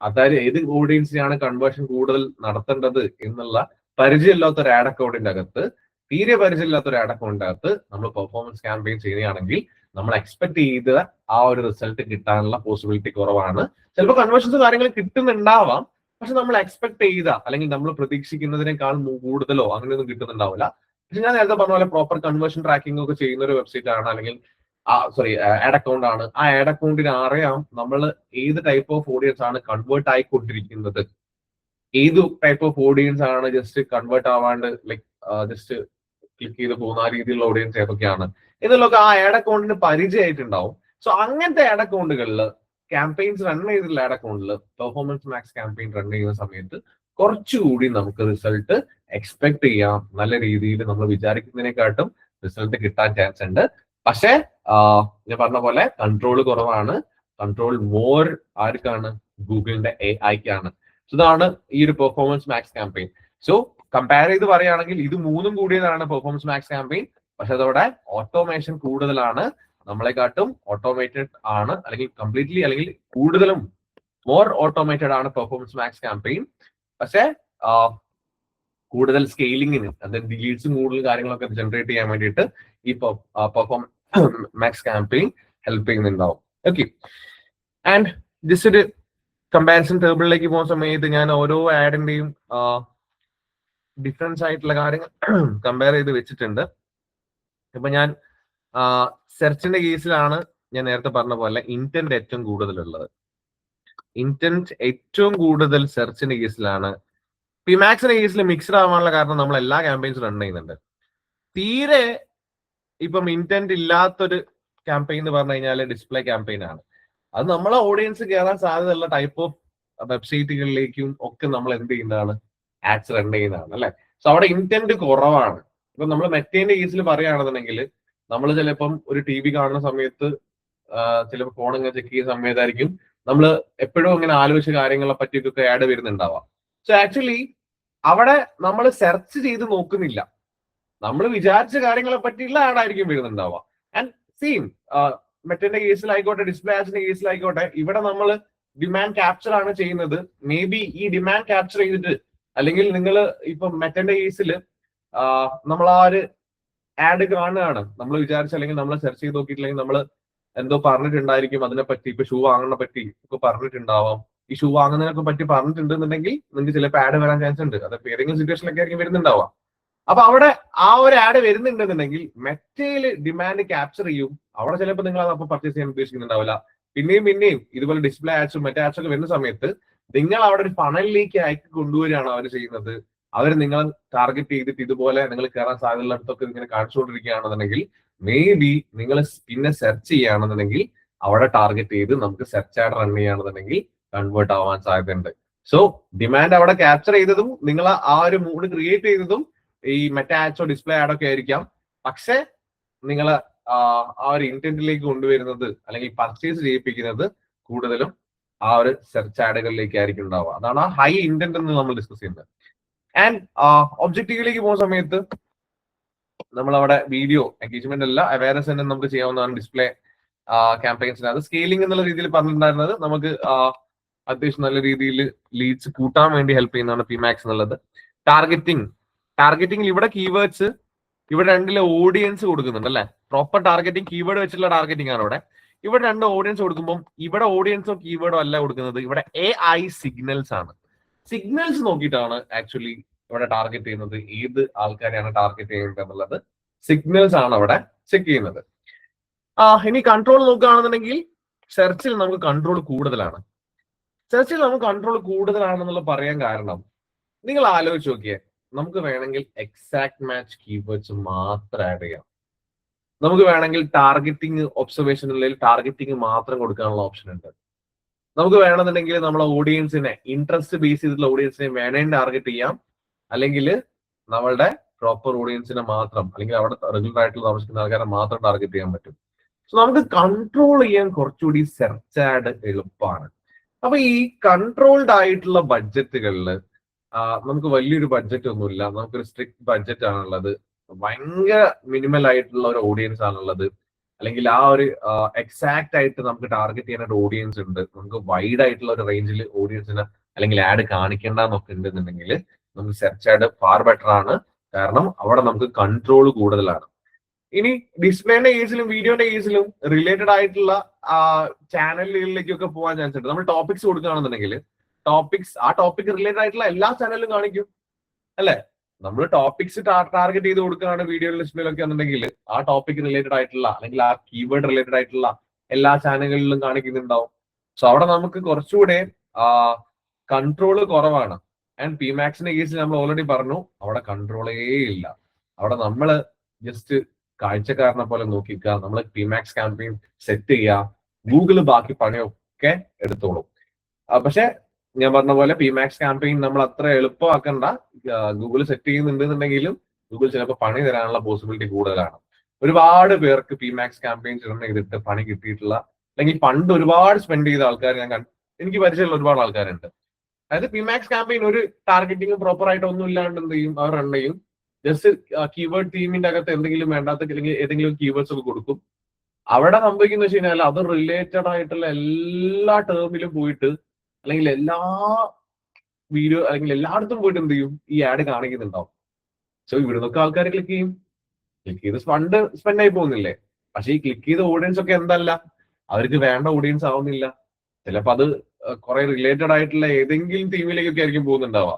[SPEAKER 1] അതായത് ഏത് ഓഡിയൻസിനാണ് കൺവേർഷൻ കൂടുതൽ നടത്തേണ്ടത് എന്നുള്ള പരിചയമില്ലാത്ത ഒരു ആഡ് അക്കൗണ്ടിന്റെ അകത്ത്, തീരെ പരിചയമില്ലാത്ത ഒരു ആഡ് അക്കൗണ്ടിന്റെ അകത്ത് നമ്മൾ പെർഫോമൻസ് ക്യാമ്പയിൻ ചെയ്യുകയാണെങ്കിൽ നമ്മൾ എക്സ്പെക്ട് ചെയ്ത ആ ഒരു റിസൾട്ട് കിട്ടാനുള്ള പോസിബിലിറ്റി കുറവാണ്. ചിലപ്പോൾ കൺവേർഷൻസ് കാര്യങ്ങൾ കിട്ടുന്നുണ്ടാവാം, പക്ഷെ നമ്മൾ എക്സ്പെക്ട് ചെയ്ത അല്ലെങ്കിൽ നമ്മൾ പ്രതീക്ഷിക്കുന്നതിനേക്കാൾ കൂടുതലോ അങ്ങനെയൊന്നും കിട്ടുന്നുണ്ടാവില്ല. പക്ഷെ ഞാൻ നേരത്തെ പറഞ്ഞ പോലെ പ്രോപ്പർ കൺവേർഷൻ ട്രാക്കിംഗ് ഒക്കെ ചെയ്യുന്ന ഒരു വെബ്സൈറ്റ് ആണ് അല്ലെങ്കിൽ ആഡ് അക്കൗണ്ട് ആണ്. ആ ആഡ് അക്കൗണ്ടിന് അറിയാം നമ്മൾ ഏത് ടൈപ്പ് ഓഫ് ഓഡിയൻസ് ആണ് കൺവേർട്ട് ആയിക്കൊണ്ടിരിക്കുന്നത്, ഏത് ടൈപ്പ് ഓഫ് ഓഡിയൻസ് ആണ് ജസ്റ്റ് കൺവേർട്ട് ആവാണ്ട് ലൈക്ക് ജസ്റ്റ് ക്ലിക്ക് ചെയ്ത് പോകുന്ന ആ രീതിയിലുള്ള ഓഡിയൻസ് ഏതൊക്കെയാണ് എന്നുള്ളതൊക്കെ ആ ആഡ് അക്കൗണ്ടിന് പരിചയമായിട്ടുണ്ടാവും. സോ അങ്ങനത്തെ ആഡ് അക്കൗണ്ടുകളിൽ ക്യാമ്പയിൻസ് റൺ ചെയ്തിട്ടുള്ള ആഡ് അക്കൗണ്ടിൽ പെർഫോമൻസ് മാക്സ് ക്യാമ്പയിൻ റൺ ചെയ്യുന്ന സമയത്ത് കുറച്ചുകൂടി നമുക്ക് റിസൾട്ട് എക്സ്പെക്ട് ചെയ്യാം. നല്ല രീതിയിൽ നമ്മൾ വിചാരിക്കുന്നതിനെക്കാട്ടും റിസൾട്ട് കിട്ടാൻ ചാൻസ് ഉണ്ട്. പക്ഷേ ഞാൻ പറഞ്ഞ പോലെ കൺട്രോൾ കുറവാണ്. കൺട്രോൾ മോർ ആർക്കാണ്? ഗൂഗിളിന്റെ AIക്കാണ്. സോ ഇതാണ് ഈ ഒരു performance max campaign. So compare ചെയ്ത് പറയുകയാണെങ്കിൽ ഇത് മൂന്നും കൂടിയതാണ് പെർഫോമൻസ് മാക്സ് ക്യാമ്പയിൻ. പക്ഷെ അതോടെ ഓട്ടോമേഷൻ കൂടുതലാണ്, നമ്മളെക്കാട്ടും ഓട്ടോമേറ്റഡ് ആണ്, അല്ലെങ്കിൽ കംപ്ലീറ്റ്ലി അല്ലെങ്കിൽ കൂടുതലും മോർ ഓട്ടോമേറ്റഡ് ആണ് പെർഫോമൻസ് മാക്സ് ക്യാമ്പയിൻ. പക്ഷെ കൂടുതൽ സ്കെയിലിങ്ങിന് അതായത് ഡിലീറ്റ്സും കൂടുതൽ കാര്യങ്ങളൊക്കെ ജനറേറ്റ് ചെയ്യാൻ വേണ്ടിയിട്ട് ഈ പെർഫോം മാക്സ് ക്യാമ്പയിൻ ഹെൽപ്പ് ചെയ്യുന്നുണ്ടാവും. ഓക്കെ, ആൻഡ് ജസ്റ്റ് ഒരു കമ്പാരിസൺ ടേബിളിലേക്ക് പോകുന്ന സമയത്ത് ഞാൻ ഓരോ ആഡിന്റെയും ഡിഫറൻസ് ആയിട്ടുള്ള കാര്യങ്ങൾ കമ്പയർ ചെയ്ത് വെച്ചിട്ടുണ്ട്. ഇപ്പൊ ഞാൻ സെർച്ചിന്റെ കേസിലാണ് ഞാൻ നേരത്തെ പറഞ്ഞ പോലെ ഇന്റന്റ് ഏറ്റവും കൂടുതലുള്ളത്. ഇന്റന്റ് ഏറ്റവും കൂടുതൽ സെർച്ചിന്റെ കേസിലാണ്. പിമാക്സിന്റെ കേസിൽ മിക്സ്ഡ് ആവാനുള്ള കാരണം നമ്മൾ എല്ലാ ക്യാമ്പയിൻസും റൺ ചെയ്യുന്നുണ്ട്. തീരെ ഇപ്പം ഇന്റന്റ് ഇല്ലാത്തൊരു ക്യാമ്പയിൻ എന്ന് പറഞ്ഞു കഴിഞ്ഞാൽ ഡിസ്പ്ലേ ക്യാമ്പയിൻ ആണ്. അത് നമ്മളെ ഓഡിയൻസ് കയറാൻ സാധ്യതയുള്ള ടൈപ്പ് ഓഫ് വെബ്സൈറ്റുകളിലേക്കും ഒക്കെ നമ്മൾ എന്ത് ചെയ്യുന്നതാണ്, ആഡ്സ് റൺ ചെയ്യുന്നതാണ് അല്ലെ. സോ അവിടെ ഇന്റന്റ് കുറവാണ്. ഇപ്പൊ നമ്മൾ മെറ്റേന്റെ കേസിൽ പറയുകയാണെന്നുണ്ടെങ്കിൽ നമ്മൾ ചിലപ്പം ഒരു TV കാണുന്ന സമയത്ത് ചിലപ്പോൾ ഫോൺ ഇങ്ങനെ ചെക്ക് ചെയ്യുന്ന സമയത്തായിരിക്കും നമ്മൾ എപ്പോഴും ഇങ്ങനെ ആലോചിച്ച കാര്യങ്ങളെ പറ്റിയൊക്കെ ആഡ് വരുന്നുണ്ടാവാം. സോ ആക്ച്വലി അവിടെ നമ്മൾ സെർച്ച് ചെയ്ത് നോക്കുന്നില്ല, നമ്മൾ വിചാരിച്ച കാര്യങ്ങളെ പറ്റിയുള്ള ആഡായിരിക്കും വരുന്നുണ്ടാവുക. ആൻഡ് സെയിം മെറ്റന്റെ കേസിലായിക്കോട്ടെ ഡിസ്പ്ലേ ആഡ്സിന്റെ കേസിലായിക്കോട്ടെ, ഇവിടെ നമ്മൾ ഡിമാൻഡ് ക്യാപ്ചർ ആണ് ചെയ്യുന്നത്. മേ ബി ഈ ഡിമാൻഡ് ക്യാപ്ചർ ചെയ്തിട്ട് അല്ലെങ്കിൽ നിങ്ങൾ ഇപ്പൊ മെറ്റന്റെ കേസിൽ നമ്മൾ ആ ഒരു ആഡ് കാണുകയാണ്, നമ്മൾ വിചാരിച്ച അല്ലെങ്കിൽ നമ്മൾ സെർച്ച് ചെയ്ത് നോക്കിയിട്ടില്ലെങ്കിൽ നമ്മൾ എന്തോ പറഞ്ഞിട്ടുണ്ടായിരിക്കും അതിനെപ്പറ്റി. ഇപ്പൊ ഷൂ വാങ്ങുന്ന പറ്റി ഒക്കെ പറഞ്ഞിട്ടുണ്ടാവാം. ഈ ഷൂ വാങ്ങുന്നതിനൊക്കെ പറ്റി പറഞ്ഞിട്ടുണ്ടെന്നുണ്ടെങ്കിൽ നിങ്ങൾക്ക് ചിലപ്പോൾ ആഡ് വരാൻ ചാൻസ് ഉണ്ട്. അത് ഏതെങ്കിലും സിറ്റുവേഷനിലൊക്കെ ആയിരിക്കും വരുന്നുണ്ടാവാം. അപ്പൊ അവിടെ ആ ഒരു ആഡ് വരുന്നുണ്ടെന്നുണ്ടെങ്കിൽ മെറ്റയിൽ ഡിമാൻഡ് ക്യാപ്ചർ ചെയ്യും. അവിടെ ചിലപ്പോൾ നിങ്ങൾ അത് അപ്പോൾ പർച്ചേസ് ചെയ്യാൻ ഉദ്ദേശിക്കുന്നുണ്ടാവില്ല. പിന്നെയും ഇതുപോലെ ഡിസ്പ്ലേ ആഡ്സും മറ്റേ ആഡ്സ് ഒക്കെ വരുന്ന സമയത്ത് നിങ്ങൾ അവിടെ ഒരു ഫണലിലേക്ക് അയക്കി കൊണ്ടുവരികയാണ് അവർ ചെയ്യുന്നത്. അവർ നിങ്ങൾ ടാർഗറ്റ് ചെയ്തിട്ട് ഇതുപോലെ നിങ്ങൾ കയറാൻ സാധ്യതയുള്ളിടത്തൊക്കെ ഇങ്ങനെ കാണിച്ചുകൊണ്ടിരിക്കുകയാണെന്നുണ്ടെങ്കിൽ മേ ബി നിങ്ങൾ പിന്നെ സെർച്ച് ചെയ്യുകയാണെന്നുണ്ടെങ്കിൽ അവിടെ ടാർഗറ്റ് ചെയ്ത് നമുക്ക് സെർച്ച് ആഡ് റൺ ചെയ്യുകയാണെന്നുണ്ടെങ്കിൽ കൺവേർട്ട് ആവാൻ സാധ്യതയുണ്ട്. സോ ഡിമാൻഡ് അവിടെ ക്യാപ്ചർ ചെയ്തതും നിങ്ങൾ ആ ഒരു മൂഡ് ക്രിയേറ്റ് ചെയ്തതും ഈ മറ്റേ ആഡ്സോ ഡിസ്പ്ലേ ആഡൊക്കെ ആയിരിക്കാം. പക്ഷെ നിങ്ങൾ ആ ഒരു ഇന്റന്റിലേക്ക് കൊണ്ടുവരുന്നത് അല്ലെങ്കിൽ പർച്ചേസ് ചെയ്യിപ്പിക്കുന്നത് കൂടുതലും ആ ഒരു സെർച്ച് ആഡുകളിലേക്ക് ആയിരിക്കും ഉണ്ടാവുക. അതാണ് ആ ഹൈ ഇന്റന്റ് എന്ന് നമ്മൾ ഡിസ്കസ് ചെയ്യുന്നത്. ആൻഡ് ഒബ്ജക്റ്റീവിലേക്ക് പോകുന്ന സമയത്ത് നമ്മൾ അവിടെ വീഡിയോ എൻഗേജ്മെന്റ് അല്ല അവയർനെസ് തന്നെ നമുക്ക് ചെയ്യാവുന്നതാണ്. ഡിസ്പ്ലേ ക്യാമ്പയിൻസിന് അത് സ്കെയിലിംഗ് എന്നുള്ള രീതിയിൽ പറഞ്ഞിട്ടുണ്ടായിരുന്നത് നമുക്ക് അത്യാവശ്യം നല്ല രീതിയിൽ ലീഡ്സ് കൂട്ടാൻ വേണ്ടി ഹെൽപ്പ് ചെയ്യുന്നതാണ് പിമാക്സ് എന്നുള്ളത്. ടാർഗറ്റിംഗിൽ ഇവിടെ കീവേഡ്സ് ഇവിടെ രണ്ടിലെ ഓഡിയൻസ് കൊടുക്കുന്നുണ്ട് അല്ലെ. പ്രോപ്പർ ടാർഗറ്റിംഗ് കീവേഡ് വെച്ചിട്ടുള്ള ടാർഗറ്റിംഗ് ആണ് ഇവിടെ. ഇവിടെ രണ്ട് ഓഡിയൻസ് കൊടുക്കുമ്പോൾ ഇവിടെ ഓഡിയൻസോ കീവേഡോ അല്ല കൊടുക്കുന്നത്, ഇവിടെ AI സിഗ്നൽസ് ആണ്. സിഗ്നൽസ് നോക്കിയിട്ടാണ് ആക്ച്വലി ഇവിടെ ടാർഗറ്റ് ചെയ്യുന്നത്, ഏത് ആൾക്കാരെയാണ് ടാർഗറ്റ് ചെയ്യുന്നത് എന്നുള്ളത് സിഗ്നൽസ് ആണ് അവിടെ ചെക്ക് ചെയ്യുന്നത്. ഇനി കൺട്രോൾ നോക്കുകയാണെന്നുണ്ടെങ്കിൽ സെർച്ചിൽ നമുക്ക് കൺട്രോൾ കൂടുതലാണ്. സെർച്ചിൽ നമുക്ക് കൺട്രോൾ കൂടുതലാണെന്നുള്ള പറയാൻ കാരണം നിങ്ങൾ ആലോചിച്ച് നോക്കിയേ, നമുക്ക് വേണമെങ്കിൽ എക്സാക്ട് മാച്ച് കീവേഡ്സ് മാത്രം ആഡ് ചെയ്യാം. നമുക്ക് വേണമെങ്കിൽ ടാർഗറ്റിംഗ് ഒബ്സർവേഷനിൽ ടാർഗറ്റിംഗ് മാത്രം കൊടുക്കാനുള്ള ഓപ്ഷൻ ഉണ്ട്. നമുക്ക് വേണമെന്നുണ്ടെങ്കിൽ നമ്മളെ ഓഡിയൻസിനെ ഇൻട്രസ്റ്റ് ബേസ് ചെയ്തിട്ടുള്ള ഓഡിയൻസിനെ വേണേലും ടാർഗറ്റ് ചെയ്യാം, അല്ലെങ്കിൽ നമ്മളുടെ പ്രോപ്പർ ഓഡിയൻസിനെ മാത്രം, അല്ലെങ്കിൽ അവിടെ റെഗുലർ ആയിട്ടുള്ള താമസിക്കുന്ന ആൾക്കാരെ മാത്രം ടാർഗറ്റ് ചെയ്യാൻ പറ്റും. സോ നമുക്ക് കൺട്രോൾ ചെയ്യാൻ കുറച്ചുകൂടി സെർച്ച് ആഡ് എളുപ്പമാണ്. അപ്പൊ ഈ കൺട്രോൾഡ് ആയിട്ടുള്ള ബഡ്ജറ്റുകളിൽ നമുക്ക് വലിയൊരു ബഡ്ജറ്റ് ഒന്നുമില്ല, നമുക്കൊരു സ്ട്രിക്ട് ബഡ്ജറ്റ് ആണുള്ളത്, ഭയങ്കര മിനിമൽ ആയിട്ടുള്ള ഒരു ഓഡിയൻസ് ആണുള്ളത്, അല്ലെങ്കിൽ ആ ഒരു എക്സാക്ട് ആയിട്ട് നമുക്ക് ടാർഗറ്റ് ചെയ്യാൻ ഒരു ഓഡിയൻസ് ഉണ്ട്, നമുക്ക് വൈഡ് ആയിട്ടുള്ള ഒരു റേഞ്ചിൽ ഓഡിയൻസിന് അല്ലെങ്കിൽ ആഡ് കാണിക്കേണ്ടെന്നൊക്കെ ഉണ്ടെന്നുണ്ടെങ്കിൽ നമുക്ക് സെർച്ച് ആഡ് ഫാർ ബെറ്റർ ആണ്. കാരണം അവിടെ നമുക്ക് കൺട്രോൾ കൂടുതലാണ്. ഇനി ഡിസ്പ്ലേന്റെ കേസിലും വീഡിയോന്റെ കേസിലും റിലേറ്റഡ് ആയിട്ടുള്ള ചാനലുകളിലേക്കൊക്കെ പോകാൻ ചാൻസ് ഉണ്ട്. നമ്മൾ ടോപ്പിക്സ് കൊടുക്കുകയാണെന്നുണ്ടെങ്കിൽ ആ ടോപ്പിക് റിലേറ്റഡ് ആയിട്ടുള്ള എല്ലാ ചാനലിലും കാണിക്കും അല്ലെ. നമ്മൾ ടോപ്പിക്സ് ടാർഗറ്റ് ചെയ്ത് കൊടുക്കുകയാണ് വീഡിയോ ലിസ്റ്റിലൊക്കെ എന്നുണ്ടെങ്കിൽ ആ ടോപ്പിക് റിലേറ്റഡ് ആയിട്ടുള്ള അല്ലെങ്കിൽ ആ കീവേഡ് റിലേറ്റഡ് ആയിട്ടുള്ള എല്ലാ ചാനലുകളിലും കാണിക്കുന്നുണ്ടാവും. സോ അവിടെ നമുക്ക് കുറച്ചുകൂടെ കൺട്രോള് കുറവാണ്. ആൻഡ് PMAXന്റെ കേസിൽ നമ്മൾ ഓൾറെഡി പറഞ്ഞു, അവിടെ കൺട്രോളേ ഇല്ല. അവിടെ നമ്മൾ ജസ്റ്റ് കാഴ്ചക്കാരനെ പോലെ നോക്കിക്കുക, നമ്മൾ PMAX ക്യാമ്പയിൻ സെറ്റ് ചെയ്യുക, ഗൂഗിള് ബാക്കി പണിയൊക്കെ എടുത്തോളും. പക്ഷെ ഞാൻ പറഞ്ഞ പോലെ PMAX ക്യാമ്പയിൻ നമ്മൾ അത്ര എളുപ്പമാക്കണ്ട. ഗൂഗിൾ സെറ്റ് ചെയ്യുന്നുണ്ടെന്നുണ്ടെങ്കിലും ഗൂഗിൾ ചിലപ്പോൾ പണി തരാനുള്ള പോസിബിലിറ്റി കൂടുതലാണ്. ഒരുപാട് പേർക്ക് PMAX ക്യാമ്പയിൻസ് റൺ ചെയ്തിട്ട് പണി കിട്ടിയിട്ടുള്ള, അല്ലെങ്കിൽ ഫണ്ട് ഒരുപാട് സ്പെൻഡ് ചെയ്ത ആൾക്കാർ എനിക്ക് പരിചയമുള്ള ഒരുപാട് ആൾക്കാരുണ്ട്. അതായത് PMAX ക്യാമ്പയിൻ ഒരു ടാർഗറ്റിംഗ് പ്രോപ്പർ ആയിട്ട് ഒന്നും ഇല്ലാണ്ട് എന്ത് ചെയ്യും, അവർ റൺ ചെയ്യും. ജസ്റ്റ് കീവേഡ് തീമിന്റെ അകത്ത് എന്തെങ്കിലും വേണ്ടാത്ത അല്ലെങ്കിൽ ഏതെങ്കിലും കീവേഡ്സ് ഒക്കെ കൊടുക്കും. അവിടെ സംഭവിക്കുന്ന വെച്ച് കഴിഞ്ഞാൽ അത് റിലേറ്റഡ് ആയിട്ടുള്ള എല്ലാ ടേമിലും പോയിട്ട്, അല്ലെങ്കിൽ എല്ലാ വീഡിയോ അല്ലെങ്കിൽ എല്ലായിടത്തും പോയിട്ട് എന്ത് ചെയ്യും, ഈ ആഡ് കാണിക്കുന്നുണ്ടാവും. സോ ഇവിടെ നിന്നൊക്കെ ആൾക്കാർ ക്ലിക്ക് ചെയ്ത് ഫണ്ട് സ്പെൻഡ് ആയി പോകുന്നില്ലേ. പക്ഷെ ഈ ക്ലിക്ക് ചെയ്ത ഓഡിയൻസ് ഒക്കെ എന്തല്ല, അവർക്ക് വേണ്ട ഓഡിയൻസ് ആവുന്നില്ല. ചിലപ്പോൾ അത് കുറെ റിലേറ്റഡ് ആയിട്ടുള്ള ഏതെങ്കിലും തീമിലേക്കൊക്കെ ആയിരിക്കും പോകുന്നുണ്ടാവുക.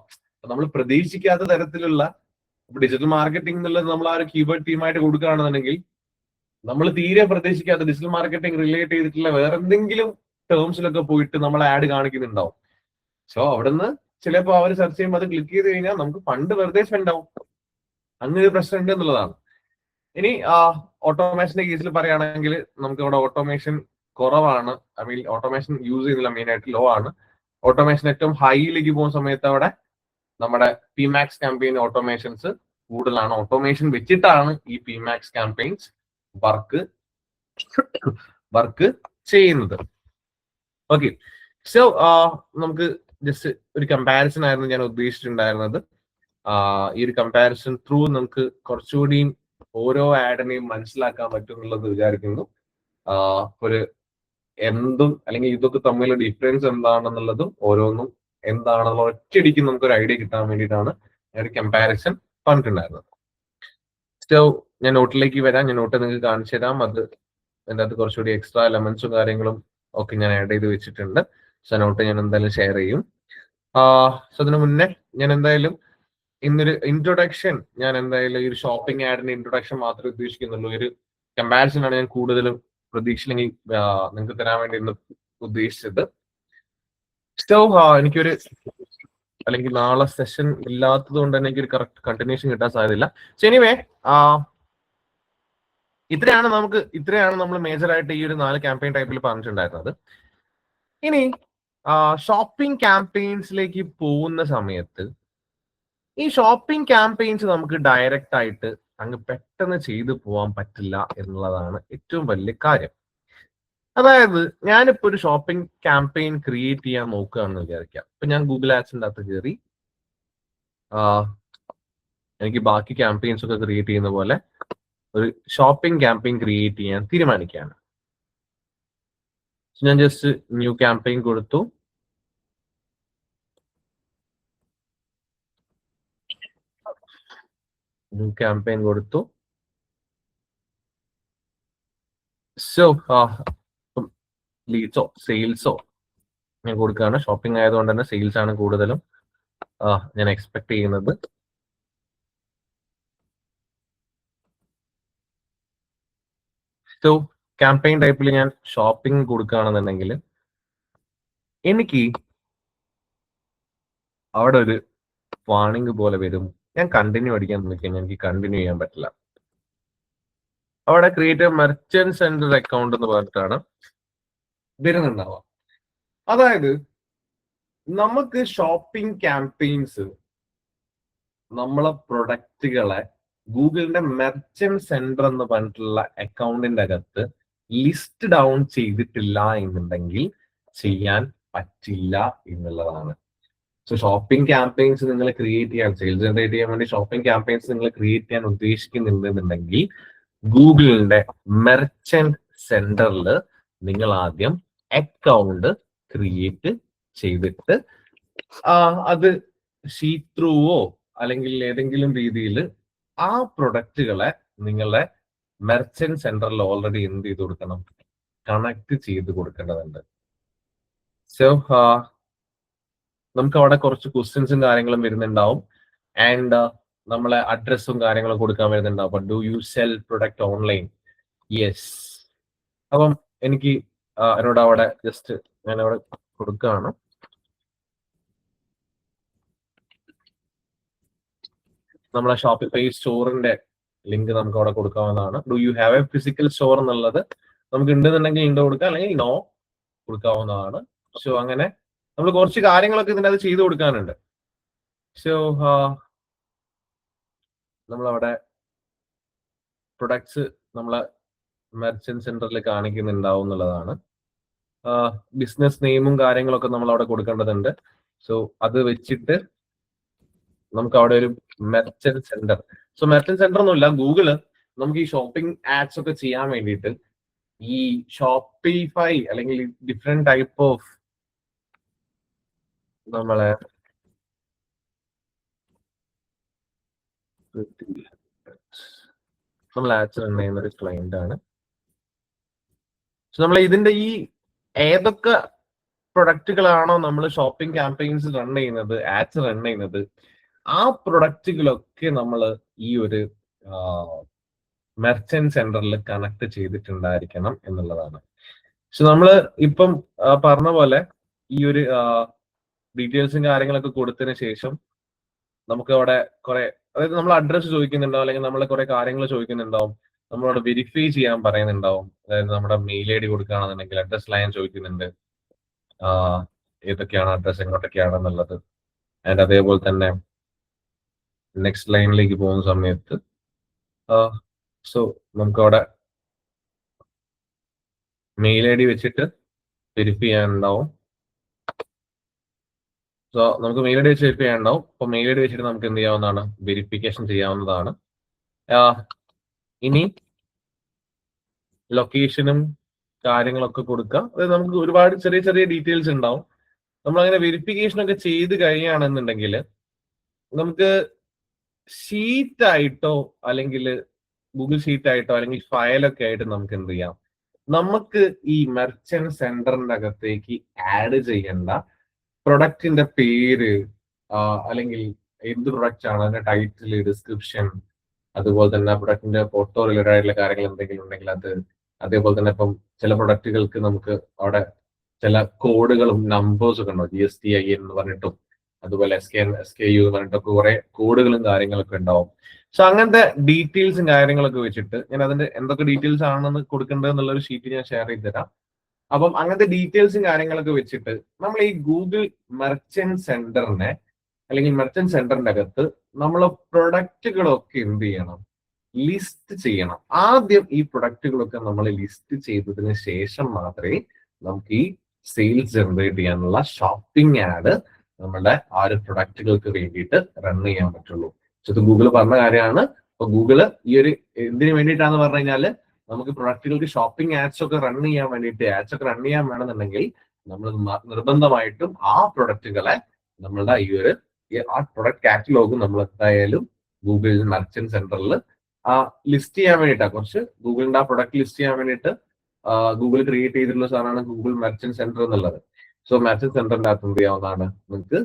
[SPEAKER 1] നമ്മൾ പ്രതീക്ഷിക്കാത്ത തരത്തിലുള്ള ഡിജിറ്റൽ മാർക്കറ്റിംഗ് എന്നുള്ളത് നമ്മൾ ആ ഒരു കീവേഡ് ടീമായിട്ട് കൊടുക്കുകയാണെന്നുണ്ടെങ്കിൽ നമ്മൾ തീരെ പ്രതീക്ഷിക്കാത്ത ഡിജിറ്റൽ മാർക്കറ്റിംഗ് റിലേറ്റ് ചെയ്തിട്ടുള്ള വേറെ എന്തെങ്കിലും ടേംസിലൊക്കെ പോയിട്ട് നമ്മൾ ആഡ് കാണിക്കുന്നുണ്ടാവും. സോ അവിടുന്ന് ചിലപ്പോൾ അവർ സെർച്ച് ചെയ്യുമ്പോൾ അത് ക്ലിക്ക് ചെയ്ത് കഴിഞ്ഞാൽ നമുക്ക് ഫണ്ട് വെറുതെ സ്പെൻഡ് ആവും. അങ്ങനെ ഒരു പ്രശ്നം ഉണ്ട് എന്നുള്ളതാണ്. ഇനി ഓട്ടോമേഷന്റെ കേസിൽ പറയുകയാണെങ്കിൽ നമുക്ക് ഇവിടെ ഓട്ടോമേഷൻ കുറവാണ്. ഐ മീൻ ഓട്ടോമേഷൻ യൂസ് ചെയ്യുന്നില്ല, മെയിൻ ആയിട്ട് ലോ ആണ്. ഓട്ടോമേഷൻ ഏറ്റവും ഹൈയിലേക്ക് പോകുന്ന സമയത്ത് അവിടെ നമ്മുടെ PMAX ക്യാമ്പയിൻ ഓട്ടോമേഷൻസ് കൂടുതലാണ്. ഓട്ടോമേഷൻ വെച്ചിട്ടാണ് ഈ PMAX ക്യാമ്പയിൻസ് വർക്ക് ചെയ്യുന്നത്. ഓക്കെ, സോ നമുക്ക് ജസ്റ്റ് ഒരു കമ്പാരിസൺ ആയിരുന്നു ഞാൻ ഉദ്ദേശിച്ചിട്ടുണ്ടായിരുന്നത്. ഈ ഒരു കമ്പാരിസൺ ത്രൂ നമുക്ക് കുറച്ചുകൂടി ഓരോ ആഡിനെയും മനസ്സിലാക്കാൻ പറ്റും എന്നുള്ളത് വിചാരിക്കുന്നു. ഒരു എന്തും അല്ലെങ്കിൽ ഇതൊക്കെ തമ്മിലുള്ള ഡിഫറൻസ് എന്താണെന്നുള്ളതും ഓരോന്നും എന്താണെന്നുള്ള ഒറ്റയടിക്ക് നമുക്കൊരു ഐഡിയ കിട്ടാൻ വേണ്ടിയിട്ടാണ് ഞാൻ ഒരു കമ്പാരിസൺ പറഞ്ഞിട്ടുണ്ടായിരുന്നത്. സോ ഞാൻ നോട്ടിലേക്ക് വരാം. ഞാൻ നോട്ട് നിങ്ങൾക്ക് കാണിച്ചു തരാം. അത് അതിൻ്റെ അകത്ത് കുറച്ചുകൂടി എക്സ്ട്രാ എലമെന്റ്സും കാര്യങ്ങളും ഒക്കെ ഞാൻ ആഡ് ചെയ്ത് വെച്ചിട്ടുണ്ട്. സോ നോട്ട് ഞാൻ എന്തായാലും ഷെയർ ചെയ്യും. സോ അതിന് മുന്നേ ഞാൻ എന്തായാലും ഇന്നൊരു ഇൻട്രൊഡക്ഷൻ, ഞാൻ എന്തായാലും ഈ ഒരു ഷോപ്പിംഗ് ആഡിന്റെ ഇൻട്രൊഡക്ഷൻ മാത്രമേ ഉദ്ദേശിക്കുന്നുള്ളൂ. ഒരു കമ്പാരിസൺ ആണ് ഞാൻ കൂടുതലും പ്രതീക്ഷയില്ലെങ്കിൽ നിങ്ങൾക്ക് തരാൻ വേണ്ടി ഇന്ന് ഉദ്ദേശിച്ചത്. സോ എനിക്കൊരു അല്ലെങ്കിൽ നാളെ സെഷൻ ഇല്ലാത്തത് കൊണ്ട് തന്നെ എനിക്കൊരു കറക്റ്റ് കണ്ടിന്യൂഷൻ കിട്ടാൻ സാധ്യതയില്ല. സോ എനിവേ ഇത്രയാണ് നമ്മൾ മേജർ ആയിട്ട് ഈ ഒരു 4 ക്യാമ്പയിൻ ടൈപ്പിൽ പറഞ്ഞിട്ടുണ്ടായിരുന്നത്. ഇനി ഷോപ്പിംഗ് ക്യാമ്പയിൻസിലേക്ക് പോകുന്ന സമയത്ത് ഈ ഷോപ്പിംഗ് ക്യാമ്പയിൻസ് നമുക്ക് ഡയറക്റ്റ് ആയിട്ട് അങ്ങ് പെട്ടെന്ന് ചെയ്തു പോകാൻ പറ്റില്ല എന്നുള്ളതാണ് ഏറ്റവും വലിയ കാര്യം. അതായത് ഞാനിപ്പോ ഒരു ഷോപ്പിംഗ് ക്യാമ്പയിൻ ക്രിയേറ്റ് ചെയ്യാൻ നോക്കുകയാണെന്ന് വിചാരിക്കാം. ഇപ്പൊ ഞാൻ ഗൂഗിൾ ആഡ്സിന്റെ അകത്ത് കയറി എനിക്ക് ബാക്കി ക്യാമ്പയിൻസ് ഒക്കെ ക്രിയേറ്റ് ചെയ്യുന്ന പോലെ ഒരു ഷോപ്പിംഗ് ക്യാമ്പയിൻ ക്രിയേറ്റ് ചെയ്യാൻ തീരുമാനിക്കുകയാണ്. ഞാൻ ജസ്റ്റ് ന്യൂ ക്യാമ്പയിൻ കൊടുത്തു. സോ ലീഡ്സോ സെയിൽസോ ഞാൻ കൊടുക്കുകയാണ്. ഷോപ്പിംഗ് ആയതുകൊണ്ട് തന്നെ സെയിൽസ് ആണ് കൂടുതലും ഞാൻ എക്സ്പെക്ട് ചെയ്യുന്നത്. സോ ക്യാമ്പയിൻ ടൈപ്പിൽ ഞാൻ ഷോപ്പിംഗ് കൊടുക്കുകയാണെന്നുണ്ടെങ്കിൽ എനിക്ക് അവിടെ ഒരു വാണിംഗ് പോലെ വരും. ഞാൻ കണ്ടിന്യൂ അടിക്കാൻ നോക്കിയാൽ എനിക്ക് കണ്ടിന്യൂ ചെയ്യാൻ പറ്റില്ല. അവിടെ ക്രിയേറ്റ് മെർച്ചന്റ് സെന്റർ അക്കൗണ്ട് എന്ന് പറഞ്ഞിട്ടാണ് വരുന്നുണ്ടാവുക. അതായത് നമുക്ക് ഷോപ്പിംഗ് ക്യാമ്പയിൻസ് നമ്മളെ പ്രൊഡക്റ്റുകളെ ഗൂഗിളിന്റെ മെർച്ചന്റ് സെന്റർ എന്ന് പറഞ്ഞിട്ടുള്ള അക്കൗണ്ടിന്റെ അകത്ത് ലിസ്റ്റ് ഡൗൺ ചെയ്തിട്ടില്ല എന്നുണ്ടെങ്കിൽ ചെയ്യാൻ പറ്റില്ല എന്നുള്ളതാണ്. സോ ഷോപ്പിംഗ് ക്യാമ്പയിൻസ് നിങ്ങൾ ക്രിയേറ്റ് ചെയ്യാൻ, സെയിൽസ് ജനറേറ്റ് ചെയ്യാൻ വേണ്ടി ഷോപ്പിംഗ് ക്യാമ്പയിൻസ് നിങ്ങൾ ക്രിയേറ്റ് ചെയ്യാൻ ഉദ്ദേശിക്കുന്നുണ്ടെന്നുണ്ടെങ്കിൽ ഗൂഗിളിന്റെ മെർച്ചന്റ് സെന്ററിൽ നിങ്ങൾ ആദ്യം അക്കൗണ്ട് ക്രിയേറ്റ് ചെയ്തിട്ട് അത് ഷീറ്റ് ത്രൂവോ അല്ലെങ്കിൽ ഏതെങ്കിലും രീതിയിൽ ആ പ്രൊഡക്റ്റുകളെ നിങ്ങളുടെ മെർച്ചന്റ് സെന്ററിൽ ഓൾറെഡി എന്ത് ചെയ്ത് കൊടുക്കണം, കണക്ട് ചെയ്ത് കൊടുക്കേണ്ടതുണ്ട്. സോ നമുക്ക് അവിടെ കുറച്ച് ക്വസ്റ്റ്യൻസും കാര്യങ്ങളും വരുന്നുണ്ടാവും. ആൻഡ് നമ്മളെ അഡ്രസ്സും കാര്യങ്ങളും കൊടുക്കാൻ വരുന്നുണ്ടാവും. Do you sell product online? Yes. അപ്പം എനിക്ക് എന്നോട് അവിടെ ജസ്റ്റ് ഞാൻ അവിടെ കൊടുക്കുകയാണ്. നമ്മളെ ഷോപ്പിഫൈ സ്റ്റോറിന്റെ ലിങ്ക് നമുക്ക് അവിടെ കൊടുക്കാവുന്നതാണ്. Do you have A physical store എന്നുള്ളത് നമുക്ക് ഉണ്ടെന്നുണ്ടെങ്കിൽ ഇണ്ട് കൊടുക്കാം, അല്ലെങ്കിൽ നോ കൊടുക്കാവുന്നതാണ്. സോ അങ്ങനെ നമ്മൾ കുറച്ച് കാര്യങ്ങളൊക്കെ ഇതിൻ്റെ അത് ചെയ്തു കൊടുക്കാനുണ്ട്. സോ നമ്മളവിടെ പ്രൊഡക്ട്സ് നമ്മളെ മെർച്ചന്റ് സെന്ററിൽ കാണിക്കുന്നുണ്ടാവും എന്നുള്ളതാണ്. ബിസിനസ് നെയിമും കാര്യങ്ങളൊക്കെ നമ്മൾ അവിടെ കൊടുക്കേണ്ടതുണ്ട്. സോ അത് വെച്ചിട്ട് നമുക്ക് അവിടെ ഒരു merchant centre. So merchant centre ഒന്നുമില്ല, ഗൂഗിള് നമുക്ക് ഈ ഷോപ്പിംഗ് ആഡ്സ് ഒക്കെ ചെയ്യാൻ വേണ്ടിയിട്ട് ഈ ഷോപ്പിഫൈ അല്ലെങ്കിൽ ഡിഫറെന്റ് ടൈപ്പ് ഓഫ് നമ്മളെ നമ്മൾ ആഡ്സ് റൺ ചെയ്യുന്ന ഒരു ക്ലയന്റ് ആണ്. സോ നമ്മൾ ഇതിന്റെ ഈ ഏതൊക്കെ പ്രൊഡക്റ്റുകളാണോ നമ്മൾ ഷോപ്പിംഗ് ക്യാമ്പയിൻസ് റൺ ചെയ്യുന്നത്, ആഡ്സ് റൺ ചെയ്യുന്നത്, ആ പ്രൊഡക്റ്റുകളൊക്കെ നമ്മൾ ഈ ഒരു മെർച്ചന്റ് സെന്ററിൽ കണക്ട് ചെയ്തിട്ടുണ്ടായിരിക്കണം എന്നുള്ളതാണ്. സോ നമ്മൾ ഇപ്പം പറഞ്ഞ പോലെ ഈ ഒരു ഡീറ്റെയിൽസും കാര്യങ്ങളൊക്കെ കൊടുത്തതിന് ശേഷം നമുക്ക് അവിടെ കുറെ, അതായത് നമ്മൾ അഡ്രസ്സ് ചോദിക്കുന്നുണ്ടാവും, അല്ലെങ്കിൽ നമ്മളെ കുറെ കാര്യങ്ങൾ ചോദിക്കുന്നുണ്ടാവും, നമ്മളോട് വെരിഫൈ ചെയ്യാൻ പറയുന്നുണ്ടാവും. അതായത് നമ്മുടെ മെയിൽ ഐ ഡി കൊടുക്കുകയാണെന്നുണ്ടെങ്കിൽ അഡ്രസ് ലൈൻ ചോദിക്കുന്നുണ്ട്, ഏതൊക്കെയാണ് അഡ്രസ് എങ്ങോട്ടൊക്കെയാണെന്നുള്ളത്. ആൻഡ് അതേപോലെ തന്നെ നെക്സ്റ്റ് ലൈനിലേക്ക് പോകുന്ന സമയത്ത് സോ നമുക്ക് അവിടെ മെയിൽ ഐ ഡി വെച്ചിട്ട് വെരിഫൈ ചെയ്യാനുണ്ടാവും. സോ നമുക്ക് മെയിൽ ഐ ഡി വെച്ച് വെരിഫൈ ചെയ്യാനുണ്ടാവും. അപ്പൊ മെയിൽ ഐ ഡി വെച്ചിട്ട് നമുക്ക് എന്ത് ചെയ്യാവുന്നതാണ്, വെരിഫിക്കേഷൻ ചെയ്യാവുന്നതാണ്. ഇനി ലൊക്കേഷനും കാര്യങ്ങളൊക്കെ കൊടുക്കുക. അതായത് നമുക്ക് ഒരുപാട് ചെറിയ ചെറിയ ഡീറ്റെയിൽസ് ഉണ്ടാവും. നമ്മളങ്ങനെ വെരിഫിക്കേഷൻ ഒക്കെ ചെയ്ത് കഴിയുകയാണെന്നുണ്ടെങ്കിൽ നമുക്ക് ഷീറ്റ് ആയിട്ടോ അല്ലെങ്കിൽ ഗൂഗിൾ ഷീറ്റ് ആയിട്ടോ അല്ലെങ്കിൽ ഫയലൊക്കെ ആയിട്ട് നമുക്ക് എന്ത് ചെയ്യാം, നമുക്ക് ഈ മെർച്ചന്റ് സെന്ററിന്റെ അകത്തേക്ക് ആഡ് ചെയ്യേണ്ട പ്രൊഡക്റ്റിന്റെ പേര് അല്ലെങ്കിൽ എന്ത് പ്രൊഡക്റ്റ് ആണ്, അതിന്റെ ടൈറ്റിൽ, ഡിസ്ക്രിപ്ഷൻ, അതുപോലെ തന്നെ പ്രൊഡക്റ്റിന്റെ ഫോട്ടോ റിലേറ്റഡ് ആയിട്ടുള്ള കാര്യങ്ങൾ എന്തെങ്കിലും ഉണ്ടെങ്കിൽ അത്, അതേപോലെ തന്നെ ഇപ്പം ചില പ്രൊഡക്റ്റുകൾക്ക് നമുക്ക് അവിടെ ചില കോഡുകളും നമ്പേഴ്സും ഒക്കെ ഉണ്ടാവും, GSTIN എന്ന് പറഞ്ഞിട്ടും അതുപോലെ SKU എന്ന് പറഞ്ഞിട്ടൊക്കെ കുറെ കോഡുകളും കാര്യങ്ങളൊക്കെ ഉണ്ടാവും. സോ അങ്ങനത്തെ ഡീറ്റെയിൽസും കാര്യങ്ങളൊക്കെ വെച്ചിട്ട് ഞാൻ അതിന്റെ എന്തൊക്കെ ഡീറ്റെയിൽസ് ആണെന്ന് കൊടുക്കേണ്ടത് എന്നുള്ള ഒരു ഷീറ്റ് ഞാൻ ഷെയർ ചെയ്ത് തരാം. അപ്പം അങ്ങനത്തെ ഡീറ്റെയിൽസും കാര്യങ്ങളൊക്കെ വെച്ചിട്ട് നമ്മൾ ഈ ഗൂഗിൾ മെർച്ചന്റ് സെന്ററിനെ അല്ലെങ്കിൽ മെർച്ചന്റ് സെന്ററിന്റെ അകത്ത് നമ്മളെ പ്രൊഡക്റ്റുകളൊക്കെ എന്ത് ചെയ്യണം, ലിസ്റ്റ് ചെയ്യണം. ആദ്യം ഈ പ്രൊഡക്റ്റുകളൊക്കെ നമ്മൾ ലിസ്റ്റ് ചെയ്തതിന് ശേഷം മാത്രമേ നമുക്ക് ഈ സെയിൽസ് ജനറേറ്റ് ചെയ്യാനുള്ള ഷോപ്പിംഗ് ആഡ് നമ്മുടെ ആ ഒരു പ്രൊഡക്റ്റുകൾക്ക് വേണ്ടിയിട്ട് റൺ ചെയ്യാൻ പറ്റുള്ളൂ. ഇത് ഗൂഗിൾ പറഞ്ഞ കാര്യമാണ്. അപ്പൊ ഗൂഗിള് ഈ ഒരു എന്തിനു വേണ്ടിയിട്ടാന്ന് പറഞ്ഞു കഴിഞ്ഞാൽ നമുക്ക് പ്രൊഡക്റ്റുകൾക്ക് ഷോപ്പിംഗ് ആഡ്സ് ഒക്കെ റൺ ചെയ്യാൻ വേണ്ടിയിട്ട്, ആഡ്സ് ഒക്കെ റൺ ചെയ്യാൻ വേണമെന്നുണ്ടെങ്കിൽ നമ്മൾ നിർബന്ധമായിട്ടും ആ പ്രൊഡക്റ്റുകളെ നമ്മളുടെ ഈ ഒരു ആ പ്രൊഡക്റ്റ് കാറ്റലോഗ് നമ്മൾ എന്തായാലും ഗൂഗിൾ മെർച്ചന്റ് സെന്ററിൽ ലിസ്റ്റ് ചെയ്യാൻ വേണ്ടിയിട്ടാണ്. കുറച്ച് ഗൂഗിളിന്റെ ആ പ്രൊഡക്റ്റ് ലിസ്റ്റ് ചെയ്യാൻ വേണ്ടിയിട്ട് ഗൂഗിൾ ക്രിയേറ്റ് ചെയ്തിട്ടുള്ള സാധനമാണ് ഗൂഗിൾ മെർച്ചന്റ് സെന്റർ എന്നുള്ളത്. സോ മെർച്ചന്റ് സെന്ററിന്റെ അകത്ത് എന്ത് ചെയ്യാവുന്നതാണ്, നിങ്ങൾക്ക്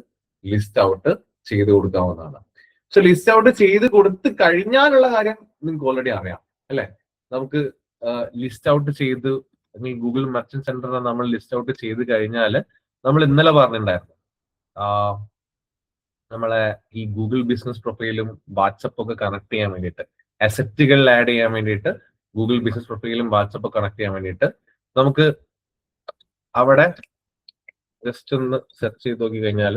[SPEAKER 1] ലിസ്റ്റ് ഔട്ട് ചെയ്ത് കൊടുക്കാവുന്നതാണ്. സോ ലിസ്റ്റ് ഔട്ട് ചെയ്ത് കൊടുത്ത് കഴിഞ്ഞാലുള്ള കാര്യം നിങ്ങൾക്ക് ഓൾറെഡി അറിയാം അല്ലെ. നമുക്ക് ലിസ്റ്റ് ഔട്ട് ചെയ്ത് ഗൂഗിൾ മെർച്ചന്റ് സെന്ററിനെ നമ്മൾ ലിസ്റ്റ് ഔട്ട് ചെയ്ത് കഴിഞ്ഞാൽ നമ്മൾ ഇന്നലെ പറഞ്ഞിട്ടുണ്ടായിരുന്നു നമ്മളെ ഈ ഗൂഗിൾ ബിസിനസ് പ്രൊഫൈലും വാട്സപ്പ് ഒക്കെ കണക്ട് ചെയ്യാൻ വേണ്ടിയിട്ട്, അസറ്റുകൾ ആഡ് ചെയ്യാൻ വേണ്ടിയിട്ട് ഗൂഗിൾ ബിസിനസ് പ്രൊഫൈലും വാട്സപ്പ് കണക്ട് ചെയ്യാൻ വേണ്ടിയിട്ട് നമുക്ക് അവിടെ ജസ്റ്റ് ഒന്ന് സെർച്ച് ചെയ്ത് നോക്കി കഴിഞ്ഞാൽ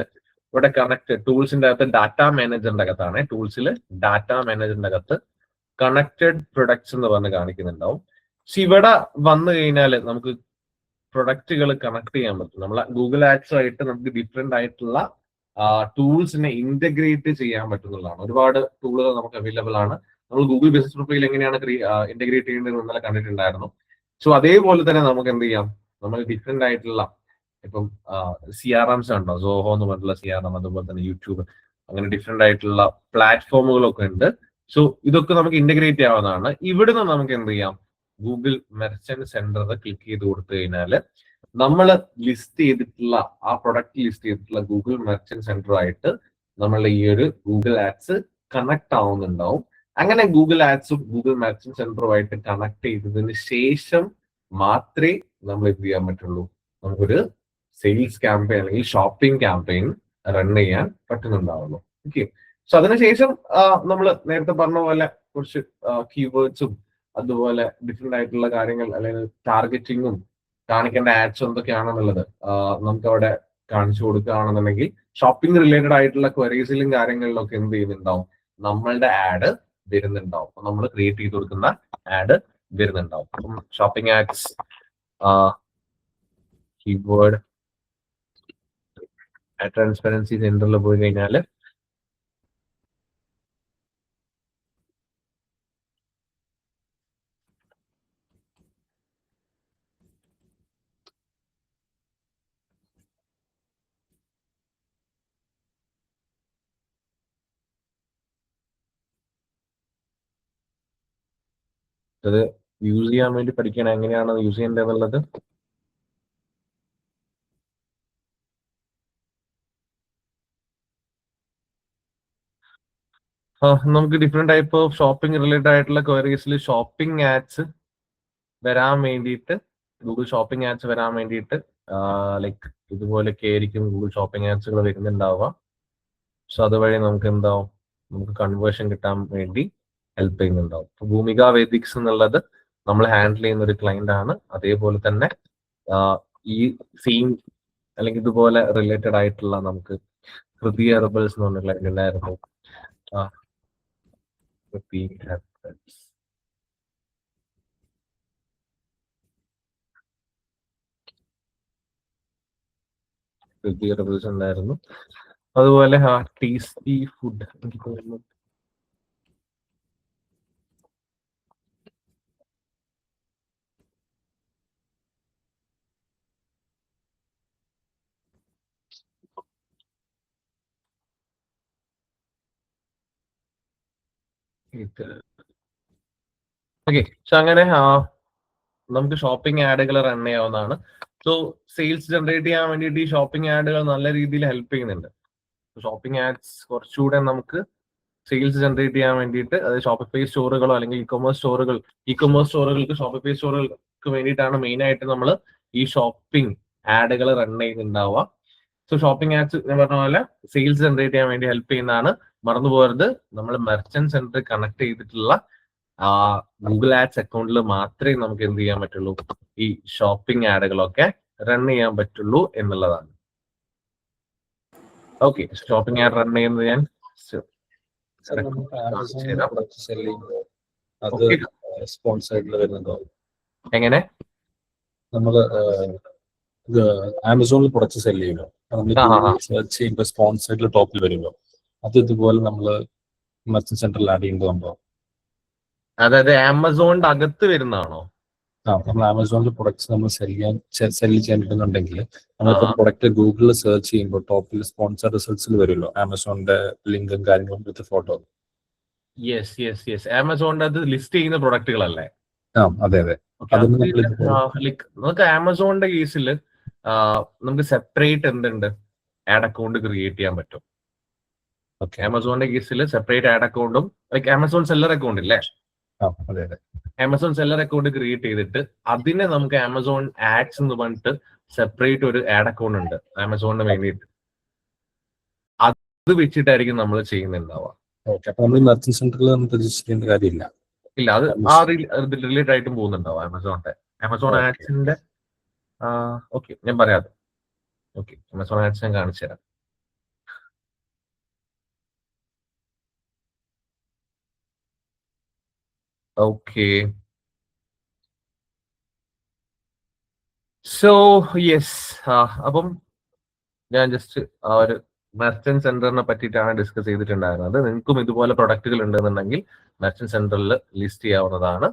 [SPEAKER 1] ഇവിടെ കണക്ട് ടൂൾസിന്റെ അകത്ത് ഡാറ്റ മാനേജറിന്റെ അകത്താണ്, ടൂൾസിൽ ഡാറ്റ മാനേജറിന്റെ അകത്ത് കണക്റ്റഡ് പ്രൊഡക്ട്സ് എന്ന് പറഞ്ഞ് കാണിക്കുന്നുണ്ടാവും. പക്ഷെ ഇവിടെ വന്നു കഴിഞ്ഞാൽ നമുക്ക് പ്രൊഡക്റ്റുകൾ കണക്ട് ചെയ്യാൻ പറ്റും. നമ്മളെ ഗൂഗിൾ ആഡ്സ് ആയിട്ട് നമുക്ക് ഡിഫറെന്റ് ആയിട്ടുള്ള ടൂൾസിനെ ഇന്റഗ്രേറ്റ് ചെയ്യാൻ പറ്റുന്നതാണ്. ഒരുപാട് ടൂളുകൾ നമുക്ക് അവൈലബിൾ ആണ്. നമ്മൾ ഗൂഗിൾ ബിസിനസ് പ്രൊഫൈൽ എങ്ങനെയാണ് ഇന്റഗ്രേറ്റ് ചെയ്യേണ്ടത് ഇന്നലെ കണ്ടിട്ടുണ്ടായിരുന്നു. സോ അതേപോലെ തന്നെ നമുക്ക് എന്ത് ചെയ്യാം, നമ്മൾ ഡിഫറെന്റ് ആയിട്ടുള്ള ഇപ്പം CRMs ഉണ്ടോ, സോഹോ എന്ന് പറഞ്ഞിട്ടുള്ള CRM, അതുപോലെ തന്നെ യൂട്യൂബ്, അങ്ങനെ ഡിഫറെന്റ് ആയിട്ടുള്ള പ്ലാറ്റ്ഫോമുകളൊക്കെ ഉണ്ട്. സോ ഇതൊക്കെ നമുക്ക് ഇന്റഗ്രേറ്റ് ചെയ്യാവുന്നതാണ്. ഇവിടുന്ന് നമുക്ക് എന്ത് ചെയ്യാം, ഗൂഗിൾ മെർച്ചന്റ് സെന്റർ ക്ലിക്ക് ചെയ്ത് കൊടുത്തു കഴിഞ്ഞാൽ നമ്മൾ ലിസ്റ്റ് ചെയ്തിട്ടുള്ള ആ പ്രൊഡക്റ്റ് ലിസ്റ്റ് ചെയ്തിട്ടുള്ള ഗൂഗിൾ മെർച്ചന്റ് സെന്റർ ആയിട്ട് നമ്മളുടെ ഈ ഒരു ഗൂഗിൾ ആഡ്സ് കണക്ട് ആവുന്നുണ്ടാവും. അങ്ങനെ ഗൂഗിൾ ആഡ്സും ഗൂഗിൾ മെർച്ചന്റ് സെന്ററുമായിട്ട് കണക്ട് ചെയ്തതിന് ശേഷം മാത്രമേ നമ്മൾ എന്ത് ചെയ്യാൻ പറ്റുള്ളൂ, നമുക്കൊരു സെയിൽസ് ക്യാമ്പയിൻ അല്ലെങ്കിൽ ഷോപ്പിംഗ് ക്യാമ്പയിൻ റൺ ചെയ്യാൻ പറ്റുന്നുണ്ടാവുള്ളൂ. ഓക്കെ. സോ അതിനുശേഷം നമ്മൾ നേരത്തെ പറഞ്ഞ പോലെ കുറച്ച് കീവേഡ്സും അതുപോലെ ഡിഫറെന്റ് ആയിട്ടുള്ള കാര്യങ്ങൾ അല്ലെങ്കിൽ ടാർഗറ്റിങ്ങും കാണിക്കേണ്ട ആഡ്സ് എന്തൊക്കെയാണെന്നുള്ളത് നമുക്ക് അവിടെ കാണിച്ചു കൊടുക്കുകയാണെന്നുണ്ടെങ്കിൽ ഷോപ്പിംഗ് റിലേറ്റഡ് ആയിട്ടുള്ള ക്വയറീസിലും കാര്യങ്ങളിലൊക്കെ എന്ത് ചെയ്യുന്നുണ്ടാവും, നമ്മളുടെ ആഡ് വരുന്നുണ്ടാവും. അപ്പൊ നമ്മൾ ക്രിയേറ്റ് ചെയ്ത് കൊടുക്കുന്ന ആഡ് വരുന്നുണ്ടാവും. അപ്പം ഷോപ്പിംഗ് ആഡ്സ് കീവേഡ് ട്രാൻസ്പെറൻസി സെന്ററിൽ പോയി കഴിഞ്ഞാൽ അത് യൂസ് ചെയ്യാൻ വേണ്ടി പഠിക്കണം, എങ്ങനെയാണ് യൂസ് ചെയ്യേണ്ടത് എന്നുള്ളത്. നമുക്ക് different type of shopping related ആയിട്ടുള്ള ക്വയറീസിൽ ഷോപ്പിംഗ് ആഡ്സ് വരാൻ വേണ്ടിയിട്ട്, ഗൂഗിൾ ഷോപ്പിംഗ് ആഡ്സ് വരാൻ വേണ്ടിയിട്ട് ലൈക്ക് ഇതുപോലൊക്കെ ആയിരിക്കും ഗൂഗിൾ ഷോപ്പിംഗ് ആഡ്സുകൾ വരുന്നുണ്ടാവുക. സോ അതുവഴി നമുക്ക് എന്താവും, നമുക്ക് കൺവേർഷൻ കിട്ടാൻ വേണ്ടി ഹെൽപ്പ് ചെയ്യുന്നുണ്ടാവും. ഭൂമിക വേദിക്സ് എന്നുള്ളത് നമ്മൾ ഹാൻഡിൽ ചെയ്യുന്ന ഒരു ക്ലയന്റ് ആണ്. അതേപോലെ തന്നെ ഈ സെയിം അല്ലെങ്കിൽ ഇതുപോലെ റിലേറ്റഡ് ആയിട്ടുള്ള നമുക്ക് ഹൃദി ഹെർബൽസ് എന്ന് പറഞ്ഞ ക്ലയന്റ് ഉണ്ടായിരുന്നു. ഹൃദി ഹെർബൽസ് ഉണ്ടായിരുന്നു. അതുപോലെ ടേസ്റ്റി ഫുഡ് എനിക്ക് തോന്നുന്നു ഓക്കെ. സോ അങ്ങനെ നമുക്ക് ഷോപ്പിംഗ് ആഡുകൾ റൺ ചെയ്യാവുന്നതാണ്. സോ സെയിൽസ് ജനറേറ്റ് ചെയ്യാൻ വേണ്ടിയിട്ട് ഈ ഷോപ്പിംഗ് ആഡുകൾ നല്ല രീതിയിൽ ഹെൽപ്പ് ചെയ്യുന്നുണ്ട്. ഷോപ്പിംഗ് ആഡ്സ് കുറച്ചുകൂടെ നമുക്ക് സെയിൽസ് ജനറേറ്റ് ചെയ്യാൻ വേണ്ടിയിട്ട്, അത് ഷോപ്പിഫൈ സ്റ്റോറുകളോ അല്ലെങ്കിൽ ഇ കൊമേഴ്സ് സ്റ്റോറുകൾക്ക് ഷോപ്പിഫൈ സ്റ്റോറുകൾക്ക് വേണ്ടിയിട്ടാണ് മെയിൻ ആയിട്ട് നമ്മൾ ഈ ഷോപ്പിംഗ് ആഡുകൾ റൺ ചെയ്യുന്നുണ്ടാവുക. സോ ഷോപ്പിംഗ് ആഡ്സ് ഞാൻ പറഞ്ഞ പോലെ സെയിൽസ് ജനറേറ്റ് ചെയ്യാൻ വേണ്ടി ഹെൽപ്പ് ചെയ്യുന്നതാണ്. മറന്നു പോകരുത്, നമ്മൾ മെർച്ചന്റ് സെന്റർ കണക്ട് ചെയ്തിട്ടുള്ള ഗൂഗിൾ ആഡ്സ് അക്കൗണ്ടിൽ മാത്രമേ നമുക്ക് എന്ത് ചെയ്യാൻ പറ്റുള്ളൂ, ഈ ഷോപ്പിംഗ് ആഡുകളൊക്കെ റൺ ചെയ്യാൻ പറ്റുള്ളൂ എന്നുള്ളതാണ്. ഓക്കെ. ഷോപ്പിംഗ് ആഡ് റൺ ചെയ്യുന്നത് ഞാൻ എങ്ങനെ
[SPEAKER 2] നമ്മള് ആമസോണിൽ പ്രൊഡക്റ്റ് സെല് ചെയ്യുമോ, സെർച്ച് ചെയ്യുമ്പോൾ സ്പോൺസേർഡിൽ ടോപ്പിൽ വരുമോ, അത് ഇതുപോലെ നമ്മള് മെർച്ചന്റ് സെന്ററിൽ ആഡ് ചെയ്യുന്നുണ്ടോ?
[SPEAKER 1] അതായത് ആമസോണിന്റെ അകത്ത് വരുന്നതാണോ?
[SPEAKER 2] നമ്മൾ ആമസോണിൽ പ്രൊഡക്ട്സ് നമ്മൾ സെല് ചെയ്യാനുണ്ടെങ്കിൽ നമ്മളിപ്പോ പ്രൊഡക്റ്റ് ഗൂഗിളിൽ സെർച്ച് ചെയ്യുമ്പോൾ ടോപ്പിൽ സ്പോൺസർ റിസൾട്ട്സിൽ വരുമല്ലോ ആമസോണിന്റെ ലിങ്കും കാര്യങ്ങളും വിത്ത് ഫോട്ടോ.
[SPEAKER 1] യെസ്. ആമസോണിന്റെ അത് ലിസ്റ്റ് ചെയ്യുന്ന പ്രൊഡക്റ്റുകളല്ലേ?
[SPEAKER 2] അതെ അതെ.
[SPEAKER 1] ഓക്കെ,
[SPEAKER 2] അതിന്
[SPEAKER 1] അതിൽ
[SPEAKER 2] നമ്മൾ
[SPEAKER 1] ലൈക്ക് നമുക്ക് ആമസോണിന്റെ കേസിൽ നമുക്ക് സെപ്പറേറ്റ് എന്തുണ്ട് ആഡ് അക്കൗണ്ട് ക്രിയേറ്റ് ചെയ്യാൻ പറ്റും.
[SPEAKER 2] ഓക്കെ.
[SPEAKER 1] ആമസോണിന്റെ കേസിൽ സെപ്പറേറ്റ് ആഡ് അക്കൗണ്ടും ലൈക്ക് ആമസോൺ സെല്ലർ അക്കൗണ്ട് ഇല്ലേ,
[SPEAKER 2] അതെ അതെ.
[SPEAKER 1] ആമസോൺ സെല്ലർ അക്കൗണ്ട് ക്രിയേറ്റ് ചെയ്തിട്ട് അതിനെ നമുക്ക് ആമസോൺ ആഡ്സ് എന്ന് പറഞ്ഞിട്ട് സെപ്പറേറ്റ് ഒരു ആഡ് അക്കൗണ്ട് ഉണ്ട് ആമസോണിന് വേണ്ടിയിട്ട്. അത് വെച്ചിട്ടായിരിക്കും നമ്മൾ ചെയ്യുന്നുണ്ടാവുക.
[SPEAKER 2] ഓക്കെ, അപ്പൊ നമ്മൾ മെർച്ചന്റ് സെന്ററിൽ നമുക്ക് രജിസ്റ്റർ ചെയ്യേണ്ട കാര്യമില്ല.
[SPEAKER 1] ഇല്ല, അത് റിലേറ്റഡ് ആയിട്ടും പോകുന്നുണ്ടാവും ആമസോണിന്റെ. ആമസോൺ ആഡ്സിന്റെ ഓക്കെ ഞാൻ പറയാം. ഓക്കെ, ആമസോൺ ആഡ്സ് ഞാൻ കാണിച്ചു തരാം. ഓക്കെ, സോ യെസ്, അപ്പം ഞാൻ ജസ്റ്റ് ആ ഒരു മെർച്ചന്റ് സെന്ററിനെ പറ്റിയിട്ടാണ് ഡിസ്കസ് ചെയ്തിട്ടുണ്ടായിരുന്നത്. നിങ്ങൾക്കും ഇതുപോലെ പ്രൊഡക്റ്റുകൾ ഉണ്ടെന്നുണ്ടെങ്കിൽ മെർച്ചന്റ് സെന്ററിൽ ലിസ്റ്റ് ചെയ്യാവുന്നതാണ്.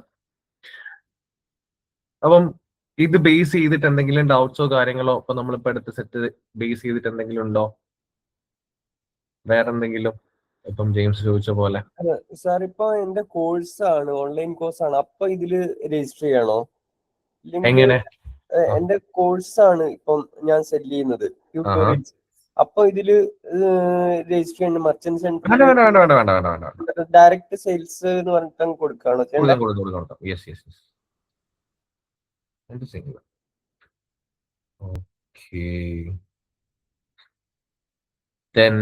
[SPEAKER 1] അപ്പം ഇത് ബേസ് ചെയ്തിട്ട് എന്തെങ്കിലും ഡൗട്ട്സോ കാര്യങ്ങളോ ഇപ്പൊ നമ്മളിപ്പോ എടുത്ത സെറ്റ് ബേസ് ചെയ്തിട്ട് എന്തെങ്കിലും ഉണ്ടോ? വേറെ എന്തെങ്കിലും ഇപ്പം ജെയിംസ് ചോദിച്ച പോലെ?
[SPEAKER 3] സാർ ഇപ്പൊ എന്റെ കോഴ്സാണ്, ഓൺലൈൻ കോഴ്സാണ്. അപ്പൊ ഇതില് രജിസ്റ്റർ ചെയ്യണോ?
[SPEAKER 1] എങ്ങനെ?
[SPEAKER 3] എന്റെ കോഴ്സാണ് ഇപ്പം ഞാൻ സെല് ചെയ്യുന്നത്, ട്യൂട്ടോറിയൽസ്. അപ്പൊ ഇതില് രജിസ്റ്റർ ചെയ്യണം മെർച്ചന്റ് സെന്റർ,
[SPEAKER 1] വേണ്ട.
[SPEAKER 3] ഡയറക്റ്റ് സെയിൽസ് എന്ന് പറഞ്ഞിട്ട് കൊടുക്കാണോ?
[SPEAKER 1] Yes yes yes. Okay, then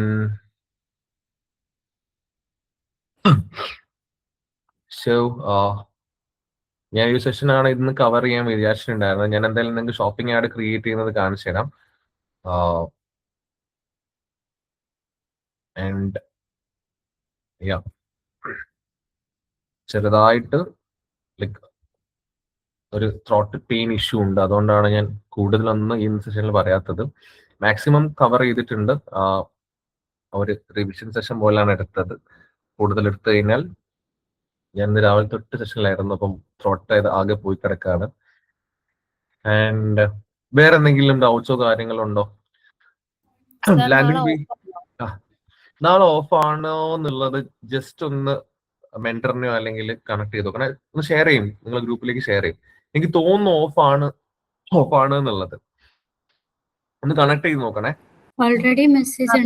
[SPEAKER 1] so ഞാൻ ഈ സെഷനാണ് ഇന്ന് കവർ ചെയ്യാൻ വിചാരിച്ചിട്ടുണ്ടായിരുന്നത്. ഞാൻ എന്തായാലും നിങ്ങൾക്ക് ഷോപ്പിംഗ് ആഡ് ക്രിയേറ്റ് ചെയ്യുന്നത് കാണിച്ചു തരാം. ആൻഡ് യാ, ചെറുതായിട്ട് ലൈക്ക് ഒരു ത്രോട്ട് പെയിൻ ഇഷ്യൂ ഉണ്ട്, അതുകൊണ്ടാണ് ഞാൻ കൂടുതലൊന്നും ഈ സെഷനിൽ പറയാത്തത്. മാക്സിമം കവർ ചെയ്തിട്ടുണ്ട്. ഒരു റിവിഷൻ സെഷൻ പോലെയാണ് എടുത്തത്. കൂടുതൽ എടുത്തു കഴിഞ്ഞാൽ ഞാൻ ഇന്ന് രാവിലെ തൊട്ട് സെഷനിലായിരുന്നു, അപ്പം ത്രോട്ട് ആകെ പോയി കിടക്കാണ്. ആൻഡ് വേറെ എന്തെങ്കിലും ഡൗട്ട്സോ കാര്യങ്ങളോ ഉണ്ടോ? ലാൻഡിംഗ് പേജ് നാളെ ഓഫ് ആണോ എന്നുള്ളത് ജസ്റ്റ് ഒന്ന് മെന്ററിനെയോ അല്ലെങ്കിൽ കണക്ട് ചെയ്ത് നോക്കണേ. ഒന്ന് ഷെയർ ചെയ്യും, നിങ്ങൾ ഗ്രൂപ്പിലേക്ക് ഷെയർ ചെയ്യും. എനിക്ക് തോന്നുന്നു ഓഫ് ആണ് എന്നുള്ളത്. ഒന്ന് കണക്ട് ചെയ്ത് നോക്കണേ.
[SPEAKER 4] Already message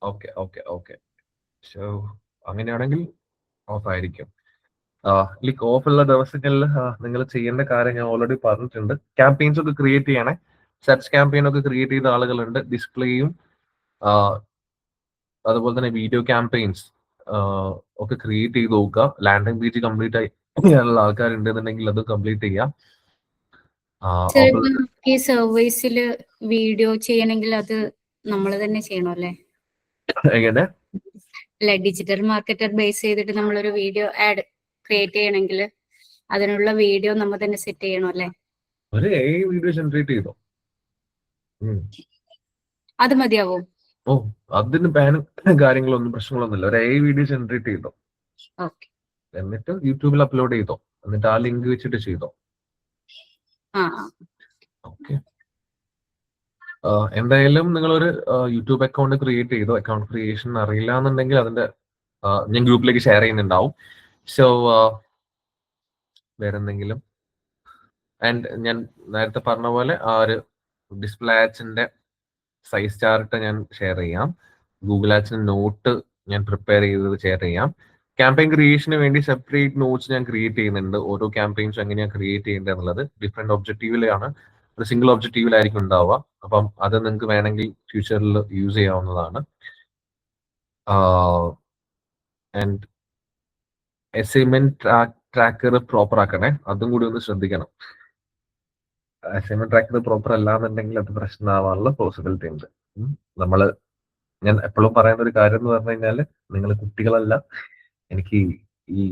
[SPEAKER 1] okay okay okay, so അങ്ങനെയാണെങ്കിൽ ഓഫ് ആയിരിക്കും. ലൈക്ക് ഓഫ് ഉള്ള ദിവസങ്ങളിൽ നിങ്ങൾ ചെയ്യേണ്ട കാര്യം ഞാൻ ഓൾറെഡി പറഞ്ഞിട്ടുണ്ട്. ക്യാമ്പയിൻസ് ഒക്കെ ക്രിയേറ്റ് ചെയ്യണേ. സെർച്ച് ക്യാമ്പയിൻ ഒക്കെ ക്രിയേറ്റ് ചെയ്ത ആളുകളുണ്ട്. ഡിസ്പ്ലേയും അതുപോലെ തന്നെ വീഡിയോ ക്യാമ്പയിൻസ് ഒക്കെ ക്രിയേറ്റ് ചെയ്ത് നോക്കുക. ലാൻഡിംഗ് പേജ് കംപ്ലീറ്റ് ചെയ്യാനുള്ള ആൾക്കാരുണ്ടെന്നുണ്ടെങ്കിൽ അത് കംപ്ലീറ്റ് ചെയ്യാം.
[SPEAKER 4] ഈ സർവീസില് വീഡിയോ ചെയ്യണമെങ്കിൽ അത് നമ്മൾ തന്നെ ചെയ്യണോ അല്ലേ?
[SPEAKER 1] എങ്ങനെ?
[SPEAKER 4] അല്ലെ, ഡിജിറ്റൽ മാർക്കറ്റർ ബേസ് ചെയ്തിട്ട് നമ്മളൊരു വീഡിയോ ആഡ് ക്രിയേറ്റ് ചെയ്യണമെങ്കിൽ അതിനുള്ള വീഡിയോ നമ്മൾ തന്നെ സെറ്റ് ചെയ്യണോ അല്ലേ?
[SPEAKER 1] ഒരു വീഡിയോ ജനറേറ്റ് ചെയ്തോ,
[SPEAKER 4] അത് മതിയാവോ?
[SPEAKER 1] ഓ, അതിന് ബാനും കാര്യങ്ങളൊന്നും പ്രശ്നങ്ങളൊന്നുമില്ല. ഒരു വീഡിയോ ജനറേറ്റ് ചെയ്തോ, എന്നിട്ട് യൂട്യൂബിൽ അപ്ലോഡ് ചെയ്തോ, എന്നിട്ട് ആ ലിങ്ക് വെച്ചിട്ട് ചെയ്തോ. ഓക്കെ, എന്തായാലും നിങ്ങളൊരു യൂട്യൂബ് അക്കൗണ്ട് ക്രിയേറ്റ് ചെയ്തോ. അക്കൗണ്ട് ക്രിയേഷൻ അറിയില്ല എന്നുണ്ടെങ്കിൽ അതിന്റെ ഞാൻ ഗ്രൂപ്പിലേക്ക് ഷെയർ ചെയ്യുന്നുണ്ടാവും. സോ വേറെ എന്തെങ്കിലും? ആൻഡ് ഞാൻ നേരത്തെ പറഞ്ഞ പോലെ ആ ഒരു ഡിസ്പ്ലേ ആഡ്സിന്റെ സൈസ് ചാർട്ട് ഞാൻ ഷെയർ ചെയ്യാം. ഗൂഗിൾ ആഡ്സിന്റെ നോട്ട് ഞാൻ പ്രിപ്പയർ ചെയ്തത് ഷെയർ ചെയ്യാം. ക്യാമ്പയിൻ ക്രിയേഷന് വേണ്ടി സെപ്പറേറ്റ് നോട്ട്സ് ഞാൻ ക്രിയേറ്റ് ചെയ്യുന്നുണ്ട്. ഓരോ ക്യാമ്പയിൻസും എങ്ങനെയാണ് ക്രിയേറ്റ് ചെയ്യേണ്ടത് എന്നുള്ളത് ഡിഫറെന്റ് ഒബ്ജക്റ്റീവിലാണ്, ഒരു സിംഗിൾ ഒബ്ജക്റ്റീവിലായിരിക്കും ഉണ്ടാവുക. അപ്പം അത് നിങ്ങൾക്ക് വേണമെങ്കിൽ ഫ്യൂച്ചറിൽ യൂസ് ചെയ്യാവുന്നതാണ്. ആൻഡ് അസൈൻമെന്റ് ട്രാക്കർ പ്രോപ്പർ ആക്കണേ, അതും കൂടി ഒന്ന് ശ്രദ്ധിക്കണം. അസൈൻമെന്റ് ട്രാക്കർ പ്രോപ്പർ അല്ലാന്നുണ്ടെങ്കിൽ അത് പ്രശ്നമാവാനുള്ള പോസിബിലിറ്റി ഉണ്ട്. ഞാൻ എപ്പോഴും പറയുന്ന ഒരു കാര്യം എന്ന് പറഞ്ഞു കഴിഞ്ഞാല്, നിങ്ങൾ കുട്ടികളല്ല. എനിക്ക് ഈ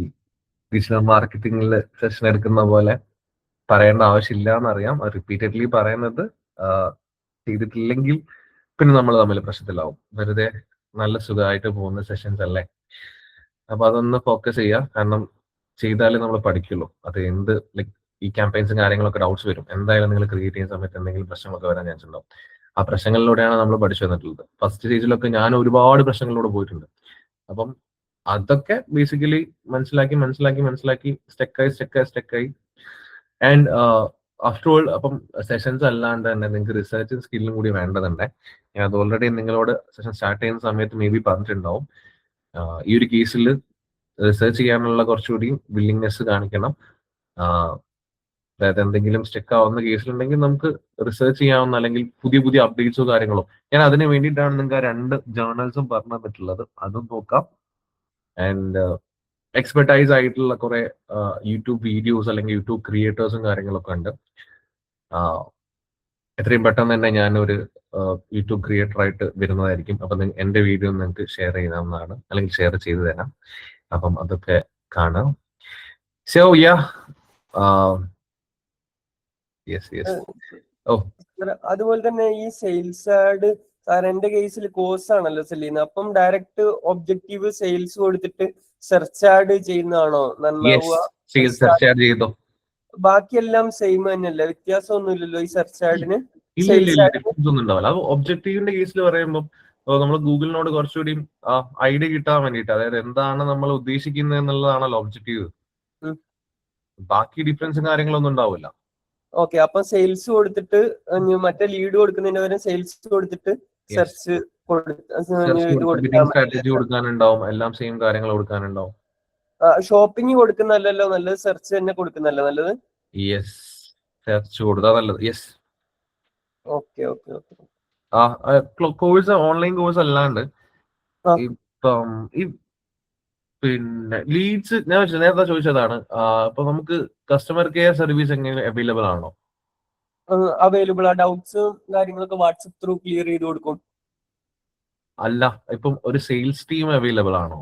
[SPEAKER 1] ഡിജിറ്റൽ മാർക്കറ്റിംഗിൽ സെഷൻ എടുക്കുന്ന പോലെ പറയേണ്ട ആവശ്യമില്ല എന്നറിയാം. റിപ്പീറ്റഡ്ലി പറയുന്നത് ചെയ്തിട്ടില്ലെങ്കിൽ പിന്നെ നമ്മൾ തമ്മിൽ പ്രശ്നത്തിലാവും. വെറുതെ നല്ല സുഖമായിട്ട് പോകുന്ന സെഷൻസ് അല്ലേ. അപ്പൊ അതൊന്ന് ഫോക്കസ് ചെയ്യുക, കാരണം ചെയ്താലേ നമ്മൾ പഠിക്കുള്ളൂ. അത് എന്ത് ലൈക്ക് ഈ ക്യാമ്പയിൻസും കാര്യങ്ങളൊക്കെ ഡൗട്ട്സ് വരും. എന്തായാലും നിങ്ങൾ ക്രിയേറ്റ് ചെയ്യുന്ന സമയത്ത് എന്തെങ്കിലും പ്രശ്നങ്ങളൊക്കെ വരാൻ ചാൻസ് ഉണ്ടാവും. ആ പ്രശ്നങ്ങളിലൂടെയാണ് നമ്മൾ പഠിച്ചു വന്നിട്ടുള്ളത്. ഫസ്റ്റ് സ്റ്റേജിലൊക്കെ ഞാൻ ഒരുപാട് പ്രശ്നങ്ങളിലൂടെ പോയിട്ടുണ്ട്. അപ്പം അതൊക്കെ ബേസിക്കലി മനസ്സിലാക്കി സ്റ്റെക്കായി ആൻഡ് ആഫ്റ്റർ ഓൾ അപ്പം സെഷൻസ് അല്ലാണ്ട് തന്നെ നിങ്ങൾക്ക് റിസർച്ച് സ്കില്ലും കൂടി വേണ്ടതുണ്ട്. ഞാൻ അത് ഓൾറെഡി നിങ്ങളോട് സെഷൻ സ്റ്റാർട്ട് ചെയ്യുന്ന സമയത്ത് മേ ബി പറഞ്ഞിട്ടുണ്ടാവും. ഈ ഒരു കേസിൽ റിസർച്ച് ചെയ്യാനുള്ള കുറച്ചുകൂടി വില്ലിങ്നെസ് കാണിക്കണം. അതായത് എന്തെങ്കിലും സ്റ്റെക്ക് ആവുന്ന കേസിലുണ്ടെങ്കിൽ നമുക്ക് റിസർച്ച് ചെയ്യാവുന്ന അല്ലെങ്കിൽ പുതിയ അപ്ഡേറ്റ്സോ കാര്യങ്ങളോ, ഞാൻ അതിന് വേണ്ടിയിട്ടാണ് നിങ്ങൾക്ക് ആ 2 ജേർണൽസും പറഞ്ഞു തന്നിട്ടുള്ളത്. അതും നോക്കാം. ആൻഡ് എക്സ്പെർട്ടൈസ് ആയിട്ടുള്ള കുറെ യൂട്യൂബ് വീഡിയോസ് അല്ലെങ്കിൽ യൂട്യൂബ് ക്രിയേറ്റേഴ്സും കാര്യങ്ങളൊക്കെ ഉണ്ട്. എത്രയും പെട്ടെന്ന് തന്നെ ഞാനൊരു യൂട്യൂബ് ക്രിയേറ്റർ ആയിട്ട് വരുന്നതായിരിക്കും. അപ്പൊ എന്റെ വീഡിയോ നിങ്ങൾക്ക് ഷെയർ ചെയ്യാവുന്നതാണ്, അല്ലെങ്കിൽ ഷെയർ ചെയ്തു തരാം. അപ്പം അതൊക്കെ കാണാം. സോ യാ യെസ് ഓ
[SPEAKER 3] അതുപോലെ തന്നെ ഈ സെയിൽസ് ആഡ് സാർ എന്റെ കേസിൽ കോഴ്സ് ആണല്ലോ സെല് ചെയ്യുന്നത്. അപ്പം ഡയറക്റ്റ് ഒബ്ജക്റ്റീവ് സെയിൽസ് കൊടുത്തിട്ട് സെർച്ച് ആഡ് ചെയ്യുന്നതാണോ നന്നാവുക?
[SPEAKER 1] ചെയ്തോ.
[SPEAKER 3] ബാക്കിയെല്ലാം സെയിം തന്നെയല്ലേ, വ്യത്യാസമൊന്നുമില്ലല്ലോ ഈ സെർച്ച് ആഡിന്?
[SPEAKER 1] ഇല്ല ഡിഫറൻസ് ഒന്നും ഉണ്ടാവില്ല. അത് ഒബ്ജക്റ്റീവിന്റെ കേസിൽ പറയുമ്പോൾ നമ്മൾ ഗൂഗിളിനോട് കുറച്ചുകൂടി ഐഡിയ കിട്ടാൻ വേണ്ടിയിട്ട്, അതായത് എന്താണ് നമ്മൾ ഉദ്ദേശിക്കുന്നത് എന്നുള്ളതാണല്ലോ ഒബ്ജക്റ്റീവ്. ബാക്കി ഡിഫറൻസും കാര്യങ്ങളൊന്നും ഉണ്ടാവില്ല.
[SPEAKER 3] ഓക്കെ, അപ്പൊ സെയിൽസ് കൊടുത്തിട്ട് മറ്റേ ലീഡ് കൊടുക്കുന്നതിന് പകരം സെയിൽസ് കൊടുത്തിട്ട് സെർച്ച്
[SPEAKER 1] സ്ട്രാറ്റജി കൊടുക്കാനുണ്ടാവും, എല്ലാം സെയിം കാര്യങ്ങൾ കൊടുക്കാനുണ്ടാവും.
[SPEAKER 3] ഷോപ്പിംഗ് കൊടുക്കുന്നല്ലോ നല്ലത്, സെർച്ച് തന്നെ കൊടുക്കുന്നല്ലോ നല്ലത്?
[SPEAKER 1] യെസ്, സെർച്ച് കൊടുത്താൽ നല്ലത്. Yes.
[SPEAKER 3] Okay.
[SPEAKER 1] Course online course അല്ലാണ്ട് ഇപ്പം ഈ പിന്നെ ലീഡ്സ് ഞാൻ നേരത്തെ ചോദിച്ചതാണ്. ഇപ്പൊ നമുക്ക് കസ്റ്റമർ കെയർ സർവീസ് എങ്ങനെ അവൈലബിൾ ആണോ?
[SPEAKER 3] അവൈലബിൾ ആ. ഡൗട്ട്സും കാര്യങ്ങളൊക്കെ വാട്സപ്പ് ത്രൂ ക്ലിയർ ചെയ്ത് കൊടുക്കും.
[SPEAKER 1] അല്ല, ഇപ്പം ഒരു സെയിൽസ് ടീം അവൈലബിൾ ആണോ?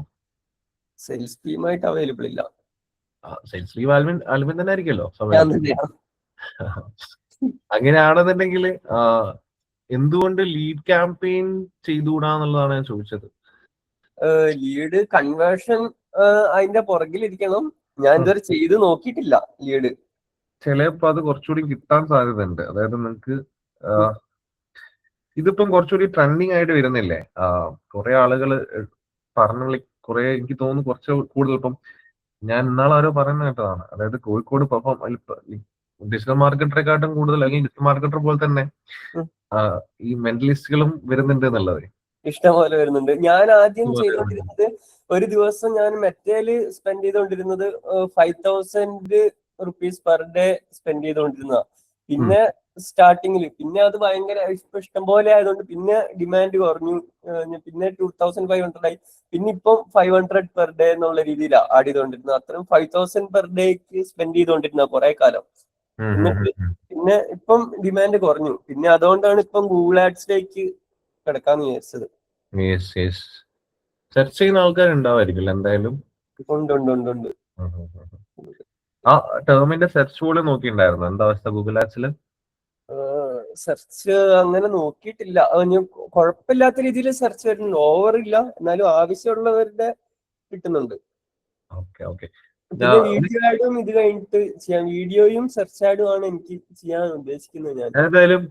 [SPEAKER 3] സെയിൽസ് ടീമായിട്ട് അവൈലബിൾ ഇല്ല.
[SPEAKER 1] സെയിൽസ് ടീം ആൽവിൻ തന്നെ ആയിരിക്കുമല്ലോ. അങ്ങനെയാണെന്നുണ്ടെങ്കിൽ എന്തുകൊണ്ട് ലീഡ് ക്യാമ്പയിൻ ചെയ്തുകൂടാന്നുള്ളതാണ് ഞാൻ ചോദിച്ചത്.
[SPEAKER 3] ലീഡ് കൺവേർഷൻ അതിന്റെ പുറകിലിരിക്കണം. ഞാൻ ഇതുവരെ ചെയ്ത് നോക്കിയിട്ടില്ല ലീഡ്.
[SPEAKER 1] ചിലപ്പോ അത് കുറച്ചുകൂടി കിട്ടാൻ സാധ്യതയുണ്ട്. അതായത് നിങ്ങൾക്ക് ഇതിപ്പം കുറച്ചുകൂടി ട്രെൻഡിങ് ആയിട്ട് വരുന്നില്ലേ? കുറെ ആളുകൾ പറഞ്ഞ കുറെ, എനിക്ക് തോന്നുന്നു കുറച്ച് കൂടുതൽ. ഇപ്പം ഞാൻ ഇന്നാളെ ആരോ പറയുന്ന കേട്ടതാണ്. അതായത് കോഴിക്കോട് ഡിജിറ്റൽ മാർക്കറ്ററെക്കാട്ടും കൂടുതൽ, അല്ലെങ്കിൽ ഡിജിറ്റൽ മാർക്കറ്റർ പോലെ തന്നെ ഈ മെന്റലിസ്റ്റുകളും വരുന്നുണ്ട് എന്നുള്ളത്.
[SPEAKER 3] ഇഷ്ടംപോലെ വരുന്നുണ്ട്. ഞാൻ ആദ്യം ചെയ്തുകൊണ്ടിരുന്നത്, ഒരു ദിവസം ഞാൻ മെറ്റേല് സ്പെൻഡ് ചെയ്തുകൊണ്ടിരുന്നത് 5,000 റുപ്പീസ് പെർ ഡേ സ്പെൻഡ് ചെയ്തുകൊണ്ടിരുന്നതാ. പിന്നെ സ്റ്റാർട്ടിങ്ങിൽ, പിന്നെ അത് ഭയങ്കര ഇഷ്ടം പോലെ ആയതുകൊണ്ട് പിന്നെ ഡിമാൻഡ് കുറഞ്ഞു. പിന്നെ 2,500 ആയി. പിന്നെ ഇപ്പം 500 പെർ ഡേ എന്നുള്ള രീതിയിലാണ് ആഡ് ചെയ്തുകൊണ്ടിരുന്നത്. അത്രയും 5,000 പെർ ഡേക്ക് സ്പെൻഡ് ചെയ്തുകൊണ്ടിരുന്ന കുറെ കാലം. പിന്നെ ഇപ്പം ഡിമാൻഡ് കുറഞ്ഞു. പിന്നെ അതുകൊണ്ടാണ് ഇപ്പം ഗൂഗിൾ ആഡ്സിലേക്ക് കിടക്കാന്ന് വിചാരിച്ചത്.
[SPEAKER 1] സെർച്ച് ചെയ്യുന്ന ആൾക്കാരുണ്ടാവായിരിക്കും എന്തായാലും.
[SPEAKER 3] ഉണ്ട്.
[SPEAKER 1] ആ ടേമിന്റെ സെർച്ച് പോലെ നോക്കിയിട്ടുണ്ടായിരുന്നു. എന്താ അവസ്ഥ ഗൂഗിൾ ആഡ്സില്?
[SPEAKER 3] സെർച്ച് അങ്ങനെ നോക്കിയിട്ടില്ല. കുഴപ്പമില്ലാത്ത രീതിയിൽ സെർച്ച് വരുന്നുണ്ട്. ഓവർ ഇല്ല, എന്നാലും ആവശ്യമുള്ളവരുടെ കിട്ടുന്നുണ്ട്. പിന്നെ വീഡിയോ ആഡും ഇത് കഴിഞ്ഞിട്ട് ചെയ്യാം. വീഡിയോയും സെർച്ച് ആഡും ആണ് എനിക്ക് ചെയ്യാൻ ഉദ്ദേശിക്കുന്നത്. ഞാൻ
[SPEAKER 1] ഏതായാലും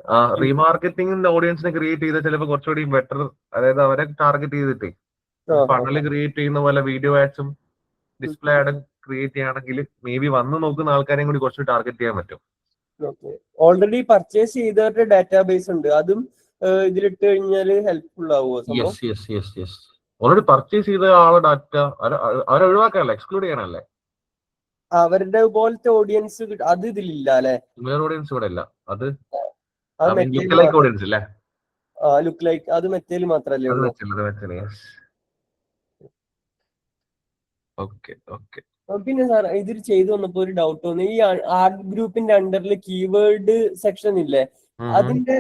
[SPEAKER 1] റീമാർക്കറ്റിംഗിന്റെ ഓഡിയൻസിനെ ക്രിയേറ്റ് ചെയ്ത ചിലപ്പോൾ കുറച്ചുകൂടി ബെറ്റർ, അതായത് അവരെ ടാർഗറ്റ് ചെയ്തിട്ട് ഫണല് ക്രിയേറ്റ് ചെയ്യുന്ന പോലെ വീഡിയോ ആഡ്സും ഡിസ്പ്ലേ ആഡും ക്രിയേറ്റ് ചെയ്യുകയാണെങ്കിൽ മേ ബി വന്ന് നോക്കുന്ന ആൾക്കാരെയും കൂടി കുറച്ച് ടാർഗറ്റ് ചെയ്യാൻ പറ്റും.
[SPEAKER 3] ഓൾറെഡി പർച്ചേസ് ചെയ്തവരുടെ ഡാറ്റാബേസ് ഉണ്ട്, അതും ഇതിലിട്ട് കഴിഞ്ഞാൽ ഹെൽപ്ഫുൾ ആവുമോ?
[SPEAKER 1] ഓൾറെഡി പർച്ചേസ് ചെയ്ത ആളെ ഡാറ്റ അവരെ ഒഴിവാക്കാനല്ലേ, എക്സ്ക്ലൂഡ് ചെയ്യാനല്ലേ?
[SPEAKER 3] അവരുടെ പോലത്തെ ഓഡിയൻസ് അത് ഇതിലില്ല അല്ലെ?
[SPEAKER 1] വേറെ ഓഡിയൻസ് ഇവിടെ ഇല്ല. അത്
[SPEAKER 3] ഓഡിയൻസ് അല്ലേ? ലുക്ക് ലൈക്ക് അത് മെറ്റേൽ മാത്രല്ലേ ഉള്ളൂ. പിന്നെ സാർ ഇതിൽ ചെയ്തു വന്നപ്പോ ഒരു ഡൗട്ട് തോന്നി. ഈ ആർട്ട് ഗ്രൂപ്പിന്റെ അണ്ടറിൽ കീവേഡ് സെക്ഷൻ ഇല്ലേ, അതിന്റെ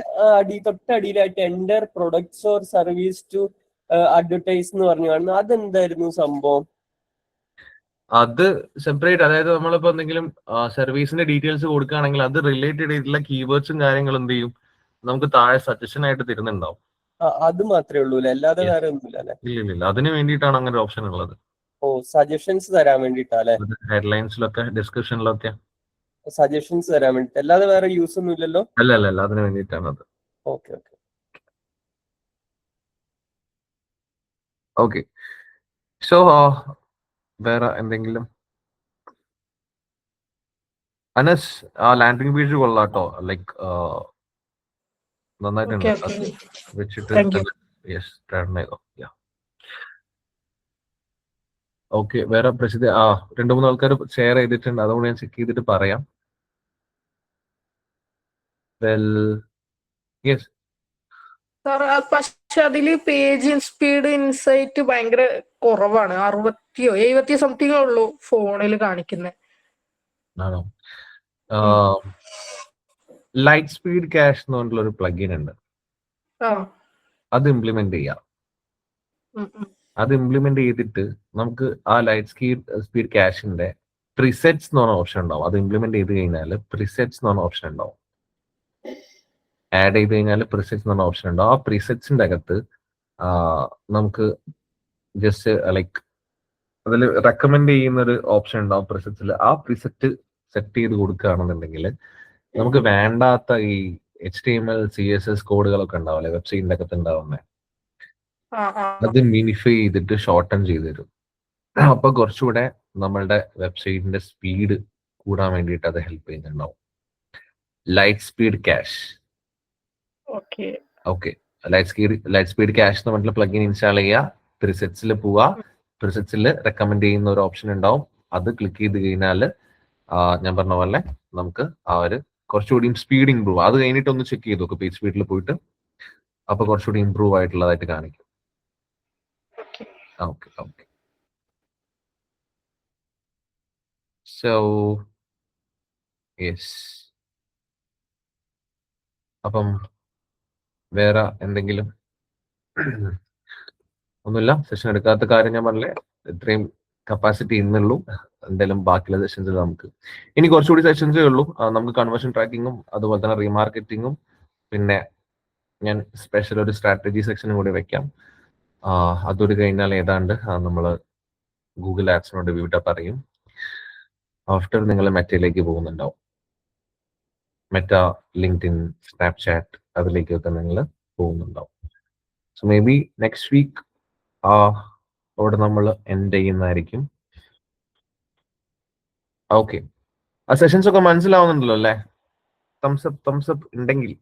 [SPEAKER 3] തൊട്ടടിയിലായിട്ട് enter products or service to advertise എന്ന് പറഞ്ഞു കാണുന്നു. അതെന്തായിരുന്നു സംഭവം?
[SPEAKER 1] അത് സെപ്പറേറ്റ്, അതായത് നമ്മളിപ്പോ എന്തെങ്കിലും സർവീസിന്റെ ഡീറ്റെയിൽസ് കൊടുക്കുകയാണെങ്കിൽ അത് റിലേറ്റഡ് ആയിട്ടുള്ള കീവേഡ്സും കാര്യങ്ങളും എന്ത് ചെയ്യും, നമുക്ക് താഴെ സജഷൻ ആയിട്ട് തരുന്നുണ്ടാവും.
[SPEAKER 3] അത് മാത്രമേ ഉള്ളൂ, അല്ലാതെ വേറെ ഒന്നുമില്ല?
[SPEAKER 1] ഇല്ല, അതിന് വേണ്ടിയിട്ടാണ് അങ്ങനെ ഒരു ഓപ്ഷൻ ഉള്ളത്.
[SPEAKER 3] സജഷൻസ് തരാൻ വേണ്ടിട്ടാല്ലേ?
[SPEAKER 1] ഹെഡ്ലൈൻസിലൊക്കെ ഡിസ്ക്രിപ്ഷനിലൊക്കെ
[SPEAKER 3] സജഷൻസ് തരാൻ വേണ്ടിട്ട്, അല്ലാതെ വേറെ യൂസ് ഒന്നും ഇല്ലല്ലോ?
[SPEAKER 1] അല്ല, അതിന് വേണ്ടിയിട്ടാണ് അത്. ഓക്കെ സോ വേറെ എന്തെങ്കിലും? അനസ്, ആ ലാൻഡിംഗ് പേജ് കൊള്ളാട്ടോ, ലൈക്ക് നന്നായിട്ടുണ്ട്.
[SPEAKER 5] Okay, okay.
[SPEAKER 1] വെച്ചിട്ട്
[SPEAKER 5] Thank you.
[SPEAKER 1] യെസ് ട്രൈ ചെയ്തോ. ഓക്കെ, വേറെ പ്രസിദ്ധ 2-3 ആൾക്കാർ ഷെയർ ചെയ്തിട്ടുണ്ട്, അതുകൊണ്ട് ഞാൻ ചെക്ക് ചെയ്തിട്ട് പറയാം. വെൽ യെസ്,
[SPEAKER 5] സാർ പക്ഷെ അതില് പേജ് സ്പീഡ് ഇൻസൈറ്റ് ഭയങ്കര കുറവാണ്. 60-ഓ 70 സംതിങ്ങോ ഉള്ളൂ ഫോണിൽ കാണിക്കുന്നത്.
[SPEAKER 1] ആണോ? ലൈറ്റ് സ്പീഡ് ക്യാഷ് എന്ന് പറഞ്ഞിട്ടുള്ള ഒരു പ്ലഗിൻ ഉണ്ട്,
[SPEAKER 5] ആ
[SPEAKER 1] അത് ഇംപ്ലിമെന്റ് ചെയ്യാം.
[SPEAKER 5] ഉം, ഉം.
[SPEAKER 1] അത് ഇംപ്ലിമെന്റ് ചെയ്തിട്ട് നമുക്ക് ആ ലൈറ്റ് സ്പീഡ് ക്യാഷിന്റെ പ്രിസെറ്റ്സ് എന്ന് പറഞ്ഞ ഓപ്ഷൻ ഉണ്ടാവും. അത് ഇംപ്ലിമെന്റ് ചെയ്ത് കഴിഞ്ഞാൽ പ്രിസെറ്റ്സ് എന്ന് പറഞ്ഞ ഓപ്ഷൻ ഉണ്ടാവും. ആഡ് ചെയ്ത് കഴിഞ്ഞാൽ പ്രിസെറ്റ്സ് എന്ന് പറഞ്ഞ ഓപ്ഷൻ ഉണ്ടാവും. ആ പ്രിസെറ്റ്സിന്റെ അകത്ത് നമുക്ക് ജസ്റ്റ് ലൈക്ക് അതിൽ റെക്കമെൻഡ് ചെയ്യുന്ന ഒരു ഓപ്ഷൻ ഉണ്ടാവും പ്രിസെറ്റ്സിൽ. ആ പ്രിസെറ്റ് സെറ്റ് ചെയ്ത് കൊടുക്കുകയാണെന്നുണ്ടെങ്കിൽ നമുക്ക് വേണ്ടാത്ത ഈ HTML CSS കോഡുകളൊക്കെ ഉണ്ടാവില്ലേ വെബ്സൈറ്റിന്റെ അകത്ത് ഉണ്ടാവുന്നത്,
[SPEAKER 5] ആ, ആ.
[SPEAKER 1] അത് മിനിഫൈ ചെയ്തിട്ട് ഷോർട്ടൺ ചെയ്ത് തരും. അപ്പൊ കുറച്ചുകൂടെ നമ്മളുടെ വെബ്സൈറ്റിന്റെ സ്പീഡ് കൂടാൻ വേണ്ടിയിട്ട് അത് ഹെൽപ്പ് ചെയ്യുന്നുണ്ടാവും. Light speed cash.
[SPEAKER 5] Okay.
[SPEAKER 1] Okay, light speed cash എന്ന് പറഞ്ഞിട്ടുള്ള പ്ലഗിൻ ഇൻസ്റ്റാൾ ചെയ്യുക, പ്രിസെറ്റ്സിൽ പോവുക, പ്രിസെറ്റ്സിൽ റെക്കമെൻഡ് ചെയ്യുന്ന ഒരു ഓപ്ഷൻ ഉണ്ടാവും, അത് ക്ലിക്ക് ചെയ്ത് കഴിഞ്ഞാൽ ഞാൻ പറഞ്ഞ പോലെ നമുക്ക് ആ ഒരു കുറച്ചുകൂടി സ്പീഡ് ഇംപ്രൂവ്. അത് കഴിഞ്ഞിട്ട് ഒന്ന് ചെക്ക് ചെയ്ത് നോക്കും പേജ് സ്പീഡിൽ പോയിട്ട്, അപ്പൊ കുറച്ചുകൂടി ഇംപ്രൂവ് ആയിട്ടുള്ളതായിട്ട് കാണിക്കും.
[SPEAKER 5] Okay.
[SPEAKER 1] Okay okay, so yes. അപ്പം വേറെ എന്തെങ്കിലും? ഒന്നുമില്ല. സെഷൻ എടുക്കാത്ത കാര്യം ഞാൻ പറഞ്ഞില്ലേ, ഇത്രയും കപ്പാസിറ്റി ഇന്നുള്ളൂ. എന്തായാലും ബാക്കിയുള്ള സെഷൻസിൽ നമുക്ക് ഇനി കുറച്ചുകൂടി സെഷൻസേ ഉള്ളൂ. നമുക്ക് കൺവേർഷൻ ട്രാക്കിങ്ങും അതുപോലെ തന്നെ റീമാർക്കറ്റിങ്ങും പിന്നെ ഞാൻ സ്പെഷ്യൽ ഒരു സ്ട്രാറ്റജി സെക്ഷനും കൂടി വെക്കാം. അതൊരു കഴിഞ്ഞാൽ ഏതാണ്ട് നമ്മൾ ഗൂഗിൾ ആഡ്സിനോട് വിവിധ പറയും. ആഫ്റ്റർ നിങ്ങൾ മെറ്റയിലേക്ക് പോകുന്നുണ്ടാവും. മെറ്റ, ലിങ്ക്ഡിൻ, സ്നാപ്ചാറ്റ് അതിലേക്കൊക്കെ നിങ്ങൾ പോകുന്നുണ്ടാവും. So maybe next week അവിടെ നമ്മൾ എൻഡ് ചെയ്യുന്നതായിരിക്കും. ഓക്കെ, ആ സെഷൻസ് ഒക്കെ മനസ്സിലാവുന്നുണ്ടല്ലോ അല്ലേ? തംസപ്പ് ഉണ്ടെങ്കിൽ,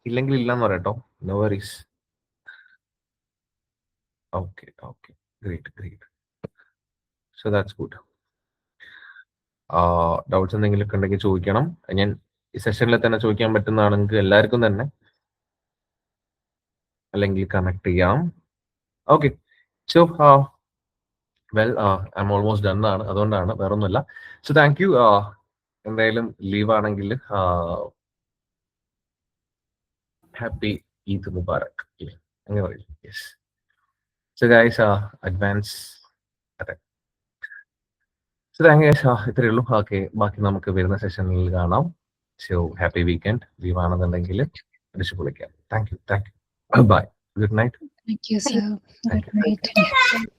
[SPEAKER 1] ഇല്ലെങ്കിൽ ഇല്ലെന്ന് പറയട്ടോ. No worries. Okay okay, great. So that's good. Doubts എന്തെങ്കിലുമൊക്കെ ഉണ്ടെങ്കിൽ ചോദിക്കണം. ഞാൻ ഈ സെഷനിൽ തന്നെ ചോദിക്കാൻ പറ്റുന്നതാണെങ്കിൽ എല്ലാവർക്കും തന്നെ, അല്ലെങ്കിൽ കണക്ട് ചെയ്യാം. Okay, so well I M almost done ആണ്, അതുകൊണ്ടാണ്, വേറെ ഒന്നുമില്ല. So thank you. എന്തായാലും ലീവ് ആണെങ്കിൽ ഹാപ്പി ഈദ് മുബാറക് അല്ലേ, അങ്ങനെ പറയില്ല? യെസ്. സോ ഗൈസ്, അഡ്വാൻസ് അതെ. സോ താങ്ക് യു ഗൈസ്, ഇത്രയേ ഉള്ളൂ. ഓക്കെ, ബാക്കി നമുക്ക് വരുന്ന സെഷനിൽ കാണാം. So happy weekend. ലീവ് ആണെന്നുണ്ടെങ്കിൽ അടിച്ചു പൊളിക്കാം. Thank you. Bye. Good night.
[SPEAKER 6] Thank you, sir.
[SPEAKER 1] Thank
[SPEAKER 6] Good night.